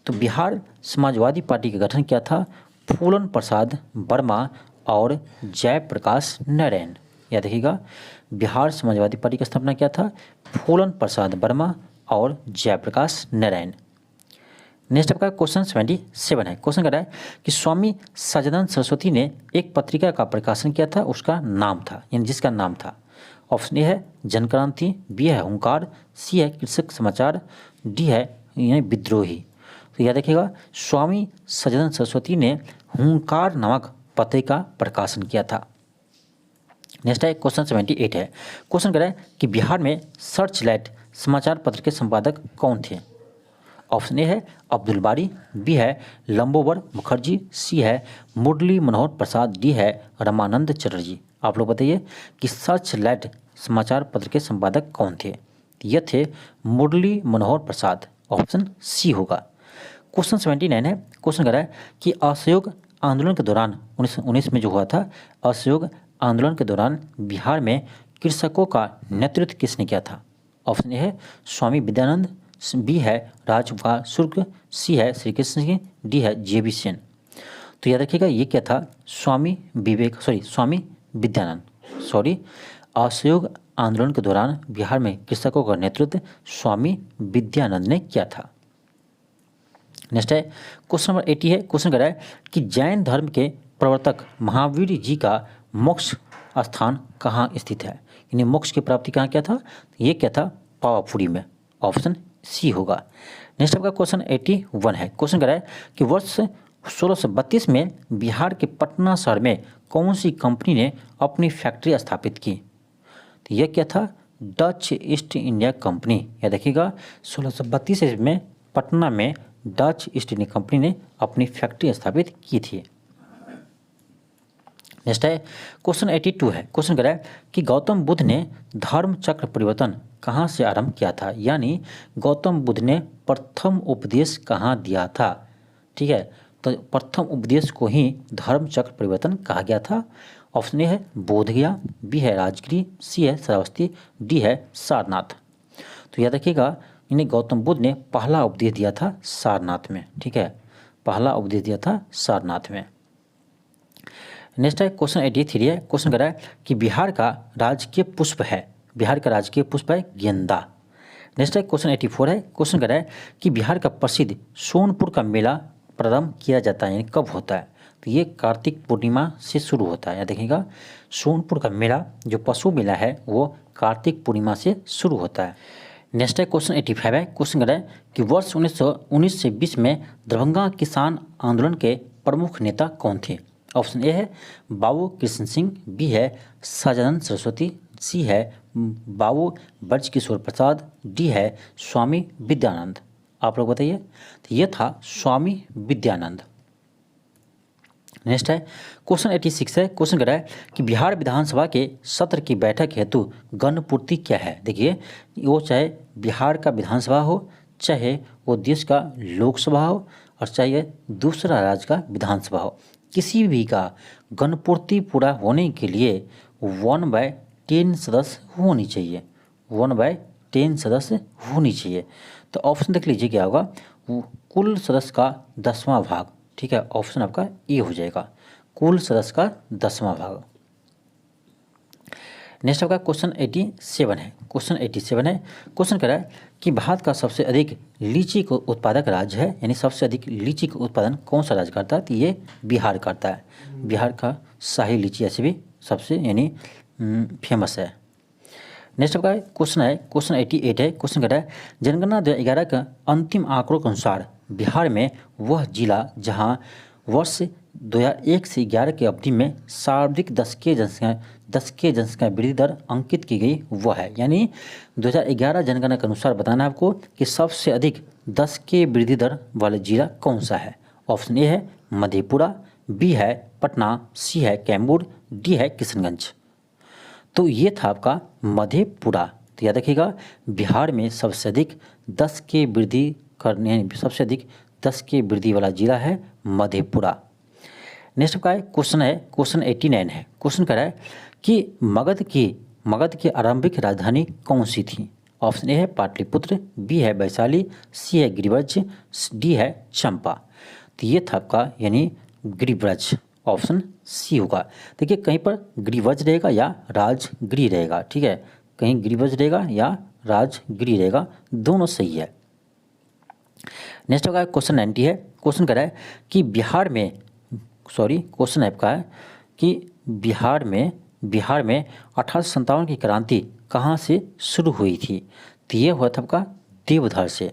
तो बिहार समाजवादी पार्टी का गठन किया था फूलन प्रसाद वर्मा और जयप्रकाश नारायण। याद रखिएगा बिहार समाजवादी पार्टी की स्थापना किया था फूलन प्रसाद वर्मा और जयप्रकाश नारायण। नेक्स्ट आपका क्वेश्चन 77 है। क्वेश्चन कर रहा है कि स्वामी सच्चिदानंद सरस्वती ने एक पत्रिका का प्रकाशन किया था, उसका नाम था यानी जिसका नाम था। ऑप्शन ए है जनक्रांति, बी है हुंकार, सी है कृषक समाचार, डी है यानी विद्रोही। तो याद रखिएगा स्वामी सच्चिदानंद सरस्वती ने हुंकार नामक पत्रिका प्रकाशन किया था। नेक्स्ट है क्वेश्चन 78 है। क्वेश्चन कर रहा है कि बिहार में सर्च लाइट समाचार पत्र के संपादक कौन थे? ऑप्शन ए है अब्दुल बारी, बी है लंबोवर मुखर्जी, सी है मुरली मनोहर प्रसाद, डी है रामानंद चटर्जी। आप लोग बताइए कि सर्च लाइट समाचार पत्र के संपादक कौन थे? ये थे मुरली मनोहर प्रसाद, ऑप्शन सी होगा। क्वेश्चन 79 है। क्वेश्चन कर रहा है कि असहयोग आंदोलन के दौरान 1919 में जो हुआ था, असहयोग आंदोलन के दौरान बिहार में कृषकों का नेतृत्व किसने किया था? ऑप्शन ए है स्वामी विद्यानंद, बी है राजकुमार शुक्ल, सी है श्री कृष्ण सिंह, डी है JB सेन। तो याद रखिएगा ये क्या था? स्वामी विद्यानंद। असहयोग आंदोलन के दौरान बिहार में कृषकों का नेतृत्व स्वामी विद्यानंद ने किया था। नेक्स्ट है क्वेश्चन नंबर 80 है। क्वेश्चन कर रहा है कि जैन धर्म के प्रवर्तक महावीर जी का मोक्ष स्थान कहाँ स्थित है? यानी मोक्ष की प्राप्ति कहाँ क्या था? ये क्या था? पावापुरी में, ऑप्शन सी होगा। नेक्स्ट आपका क्वेश्चन 81 है। क्वेश्चन कर रहा है कि वर्ष 1632 में बिहार के पटना शहर में कौन सी कंपनी ने अपनी फैक्ट्री स्थापित की? तो यह क्या था? Dutch east India company. याद रखिएगा 1632 में पटना में डच ईस्ट इंडिया कंपनी ने अपनी फैक्ट्री स्थापित की थी। नेक्स्ट है क्वेश्चन 82 है। क्वेश्चन कह रहा है कि गौतम बुद्ध ने धर्म चक्र परिवर्तन कहाँ से आरंभ किया था? यानी गौतम बुद्ध ने प्रथम उपदेश कहाँ दिया था? ठीक है। तो प्रथम उपदेश को ही धर्म चक्र परिवर्तन कहा गया था। ऑप्शन ए है बोधगया, बी है राजगिरी, सी है श्रावस्ती, डी है सारनाथ। तो याद रखिएगा, इन्हें गौतम बुद्ध ने पहला उपदेश दिया था सारनाथ में, ठीक है, पहला उपदेश दिया था सारनाथ में। नेक्स्ट है क्वेश्चन 83 है। क्वेश्चन कह रहा है कि बिहार का राजकीय पुष्प है, बिहार का राजकीय पुष्प है गेंदा। नेक्स्ट है क्वेश्चन 84 है। क्वेश्चन कह रहा है कि बिहार का प्रसिद्ध सोनपुर का मेला प्रारंभ किया जाता है, यानी कब होता है? तो ये कार्तिक पूर्णिमा से शुरू होता है। या देखिएगा, सोनपुर का मेला जो पशु मेला है वो कार्तिक पूर्णिमा से शुरू होता है। नेक्स्ट है क्वेश्चन 85 है। क्वेश्चन कह रहा है कि वर्ष 1919 से 20 में दरभंगा किसान आंदोलन के प्रमुख नेता कौन थे? ऑप्शन ए है बाबू कृष्ण सिंह, बी है सजानंद सरस्वती, सी है बाबू ब्रजकिशोर प्रसाद, डी है स्वामी विद्यानंद। आप लोग बताइए। तो ये था स्वामी विद्यानंद। नेक्स्ट है क्वेश्चन 86 है। क्वेश्चन कह रहा है कि बिहार विधानसभा के सत्र की बैठक हेतु गणपूर्ति क्या है? देखिए, वो चाहे बिहार का विधानसभा हो, चाहे वो देश का लोकसभा हो, और चाहे दूसरा राज्य का विधानसभा हो, किसी भी का गणपूर्ति पूरा होने के लिए 1/10 सदस्य होनी चाहिए, 1/10 सदस्य होनी चाहिए। तो ऑप्शन देख लीजिए क्या होगा, कुल सदस्य का 10वां भाग, ठीक है, ऑप्शन आपका ए हो जाएगा, कुल सदस्य का 10वां भाग। नेक्स्ट आपका क्वेश्चन 87 है। क्वेश्चन 87 है। क्वेश्चन कह रहा है कि भारत का सबसे अधिक लीची को उत्पादक राज्य है, यानी सबसे अधिक लीची का उत्पादन कौन सा राज्य करता है? तो ये बिहार करता है। बिहार का शाही लीची ऐसे भी सबसे यानी फेमस है। नेक्स्ट आपका क्वेश्चन है क्वेश्चन 88 है। क्वेश्चन कह रहा है जनगणना 2011 का अंतिम आंकड़ों के अनुसार बिहार में वह जिला जहां वर्ष 2001 से 11 की अवधि में सर्वाधिक दशकीय जनसंख्या वृद्धि दर अंकित की गई वह है, यानी 2011 जनगणना के अनुसार बताना है आपको कि सबसे अधिक दशकीय वृद्धि दर वाला जिला कौन सा है। ऑप्शन ए है मधेपुरा, बी है पटना, सी है कैमूर, डी है किशनगंज। तो ये था आपका मधेपुरा। तो याद रखिएगा, बिहार में सबसे अधिक 10 के वृद्धि करने, सबसे अधिक 10 के वृद्धि वाला जिला है मधेपुरा। नेक्स्ट आपका क्वेश्चन है क्वेश्चन 89 है। क्वेश्चन कह रहा है कि मगध की आरंभिक राजधानी कौन सी थी? ऑप्शन ए है पाटलिपुत्र, बी है वैशाली, सी है गिरिब्रज, डी है चंपा। तो ये था आपका यानी गिरिब्रज, ऑप्शन सी होगा। देखिए, कहीं पर गिरिब्रज रहेगा या राजगिरी रहेगा, ठीक है, कहीं गिरिब्रज रहेगा या राजगिरी रहेगा, दोनों सही है। नेक्स्ट होगा क्वेश्चन 90 है। क्वेश्चन कह रहा है कि क्वेश्चन आपका है कि बिहार में 1857 की क्रांति कहाँ से शुरू हुई थी? तो ये हुआ था आपका देवघर से,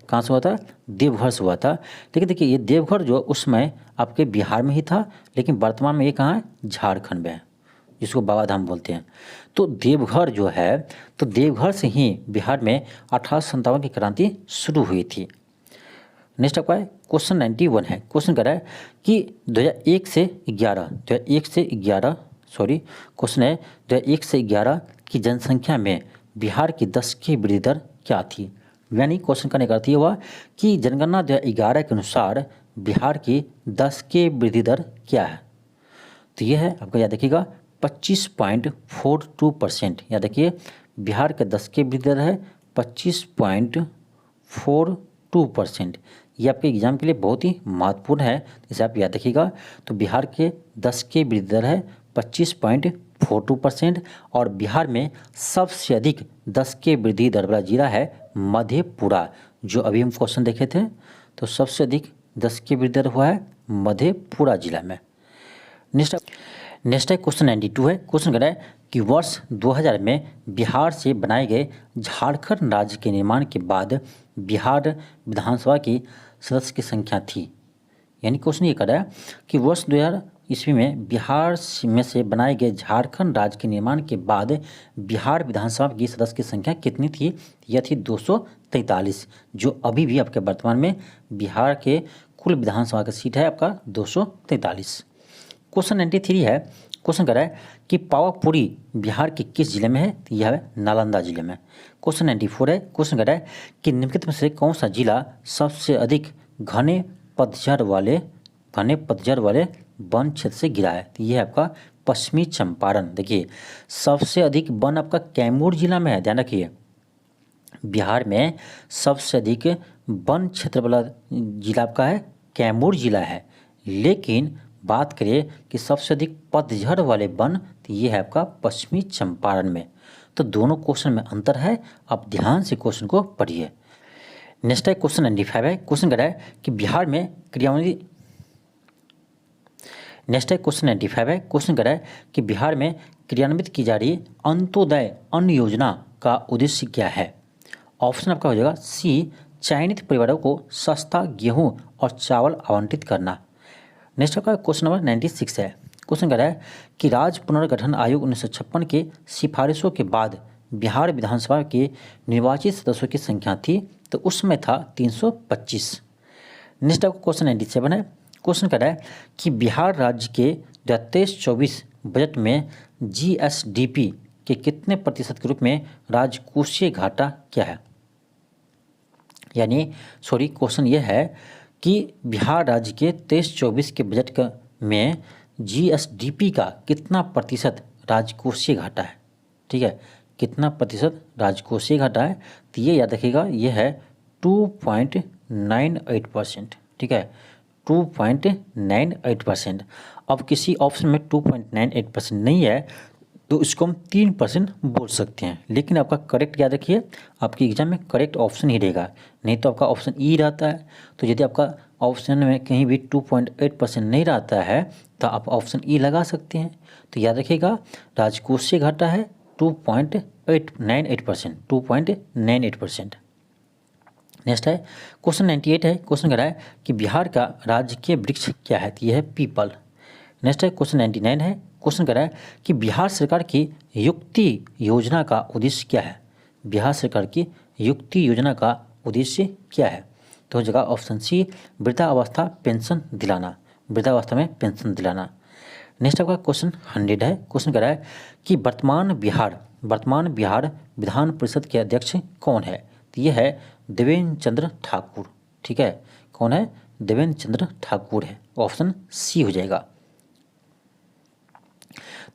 कहाँ से हुआ था? देवघर से हुआ था। लेकिन देखिए, ये देवघर जो उस समय आपके बिहार में ही था, लेकिन वर्तमान में ये कहाँ है? झारखंड में है, जिसको बाबा धाम बोलते हैं। तो देवघर जो है, तो देवघर से ही बिहार में 1857 की क्रांति शुरू हुई थी। नेक्स्ट आपका क्वेश्चन 91 है। क्वेश्चन कह रहा है कि 2001 से 11 क्वेश्चन है 2001 से 11 की जनसंख्या में बिहार की 10 की वृद्धि दर क्या थी? यानी क्वेश्चन करने का अर्थ ये हुआ कि जनगणना 2011 के अनुसार बिहार की 10 की वृद्धि दर क्या है? तो ये है आपका, याद रखिएगा, 25.42%। याद रखिए, बिहार के 10 की वृद्धि दर है 25.42%। ये आपके एग्जाम के लिए बहुत ही महत्वपूर्ण है, इसे आप याद रखिएगा। तो बिहार के 10 की वृद्धि दर है 25.42%, और बिहार में सबसे अधिक 10 के वृद्धि दर वाला जिला है मधेपुरा, जो अभी हम क्वेश्चन देखे थे। तो सबसे अधिक 10 की वृद्धि दर हुआ है मधेपुरा जिला में। नेक्स्ट है क्वेश्चन 92 है। क्वेश्चन कह रहा है कि वर्ष 2000 में बिहार से बनाए गए झारखंड राज्य के निर्माण के बाद बिहार विधानसभा की सदस्य की संख्या थी। यानी क्वेश्चन ये कह रहा है कि वर्ष 2000 ईस्वी में बिहार में से बनाए गए झारखंड राज्य के निर्माण के बाद बिहार विधानसभा की सदस्य की संख्या कितनी थी? यह थी 243, जो अभी भी आपके वर्तमान में बिहार के कुल विधानसभा का सीट है आपका 243। क्वेश्चन 93 है। क्वेश्चन कह रहा है कि पावापुरी बिहार के किस जिले में है? तो यह है नालंदा जिले में। क्वेश्चन 94 है। क्वेश्चन कह रहा है कि निम्नलिखित में से कौन सा जिला सबसे अधिक घने पतझड़ वाले वन क्षेत्र से घिरा है। तो ये है आपका पश्चिमी चंपारण। देखिए सबसे अधिक वन आपका कैमूर जिला में है, ध्यान रखिए। बिहार में सबसे अधिक वन क्षेत्र वाला जिला आपका है कैमूर जिला है, लेकिन बात करें कि सबसे अधिक पतझड़ वाले वन, तो ये है आपका पश्चिमी चंपारण में। तो दोनों क्वेश्चन में अंतर है, आप ध्यान से क्वेश्चन को पढ़िए। नेक्स्ट है क्वेश्चन 95 है। क्वेश्चन कह रहा है कि बिहार में क्रियान्वित नेक्स्ट है क्वेश्चन 95 है। क्वेश्चन कह रहा है कि बिहार में क्रियान्वित की जा रही अंत्योदय अन्न योजना का उद्देश्य क्या है। ऑप्शन आपका हो जाएगा सी, चयनित परिवारों को सस्ता गेहूं और चावल आवंटित करना। नेक्स्ट आपका क्वेश्चन नंबर 96 है। क्वेश्चन कह रहा है कि राज्य पुनर्गठन आयोग 1956 के सिफारिशों के बाद बिहार विधानसभा के निर्वाचित सदस्यों की संख्या थी, तो उसमें था 325। नेक्स्ट आपका क्वेश्चन 97 है। क्वेश्चन कह रहा है कि बिहार राज्य के 2023-24 बजट में GSDP के कितने प्रतिशत के रूप में राजकोषीय घाटा क्या है। यानी क्वेश्चन ये है कि बिहार राज्य के 23-24 के बजट में GSDP का कितना प्रतिशत राजकोषीय घाटा है। ठीक है, कितना प्रतिशत राजकोषीय घाटा है, तो ये याद रखिएगा, ये है 2.98%। ठीक है, 2.98%। अब किसी ऑप्शन में 2.98% नहीं है तो इसको हम 3% बोल सकते हैं, लेकिन आपका करेक्ट याद रखिए, आपकी एग्जाम में करेक्ट ऑप्शन ही रहेगा, नहीं तो आपका ऑप्शन ई रहता है। तो यदि आपका ऑप्शन में कहीं भी 2.8% नहीं रहता है तो आप ऑप्शन ई लगा सकते हैं। तो याद रखिएगा राजकोषीय घाटा है 2.98%, 2.98%। नेक्स्ट है क्वेश्चन 98 है। क्वेश्चन कह रहा है कि बिहार का राजकीय वृक्ष क्या है, तो यह है पीपल। नेक्स्ट है क्वेश्चन 99 है। क्वेश्चन कह रहा है कि बिहार सरकार की युक्ति योजना का उद्देश्य क्या है। बिहार सरकार की युक्ति योजना का उद्देश्य क्या है, तो हो जाएगा ऑप्शन सी, वृद्धावस्था पेंशन दिलाना, वृद्धावस्था में पेंशन दिलाना। नेक्स्ट आपका क्वेश्चन 100 है। क्वेश्चन कह रहा है कि वर्तमान बिहार विधान परिषद के अध्यक्ष कौन है, तो ये है देवेंद्र चंद्र ठाकुर। ठीक है, कौन है, देवेंद्र चंद्र ठाकुर है, ऑप्शन सी हो जाएगा।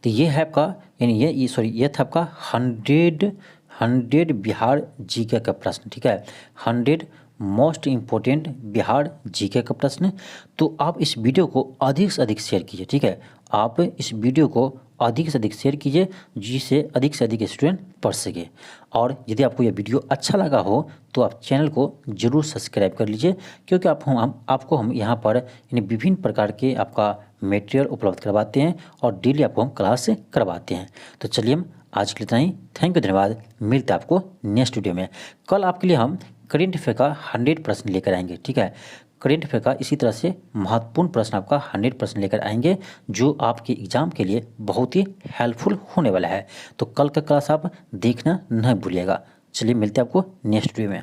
तो ये है आपका, यानी ये था आपका 100 बिहार जीके का प्रश्न। ठीक है, 100 मोस्ट इम्पोर्टेंट बिहार जीके का प्रश्न। तो आप इस वीडियो को अधिक से अधिक शेयर कीजिए। ठीक है, आप इस वीडियो को अधिक से अधिक शेयर कीजिए जिससे अधिक से अधिक स्टूडेंट पढ़ सके। और यदि आपको यह वीडियो अच्छा लगा हो तो आप चैनल को जरूर सब्सक्राइब कर लीजिए, क्योंकि आपको हम यहाँ पर यानी विभिन्न प्रकार के आपका मटेरियल उपलब्ध करवाते हैं और डेली आपको हम क्लास करवाते हैं। तो चलिए हम आज के लिए इतना ही। थैंक यू, धन्यवाद। मिलते हैं आपको नेक्स्ट वीडियो में। कल आपके लिए हम करेंट अफेयर का 100 प्रश्न लेकर आएंगे। ठीक है, करेंट अफेयर का इसी तरह से महत्वपूर्ण प्रश्न आपका 100 प्रश्न लेकर आएंगे जो आपके एग्जाम के लिए बहुत ही हेल्पफुल होने वाला है। तो कल का क्लास आप देखना नहीं भूलिएगा। चलिए मिलते हैं आपको नेक्स्ट वीडियो में।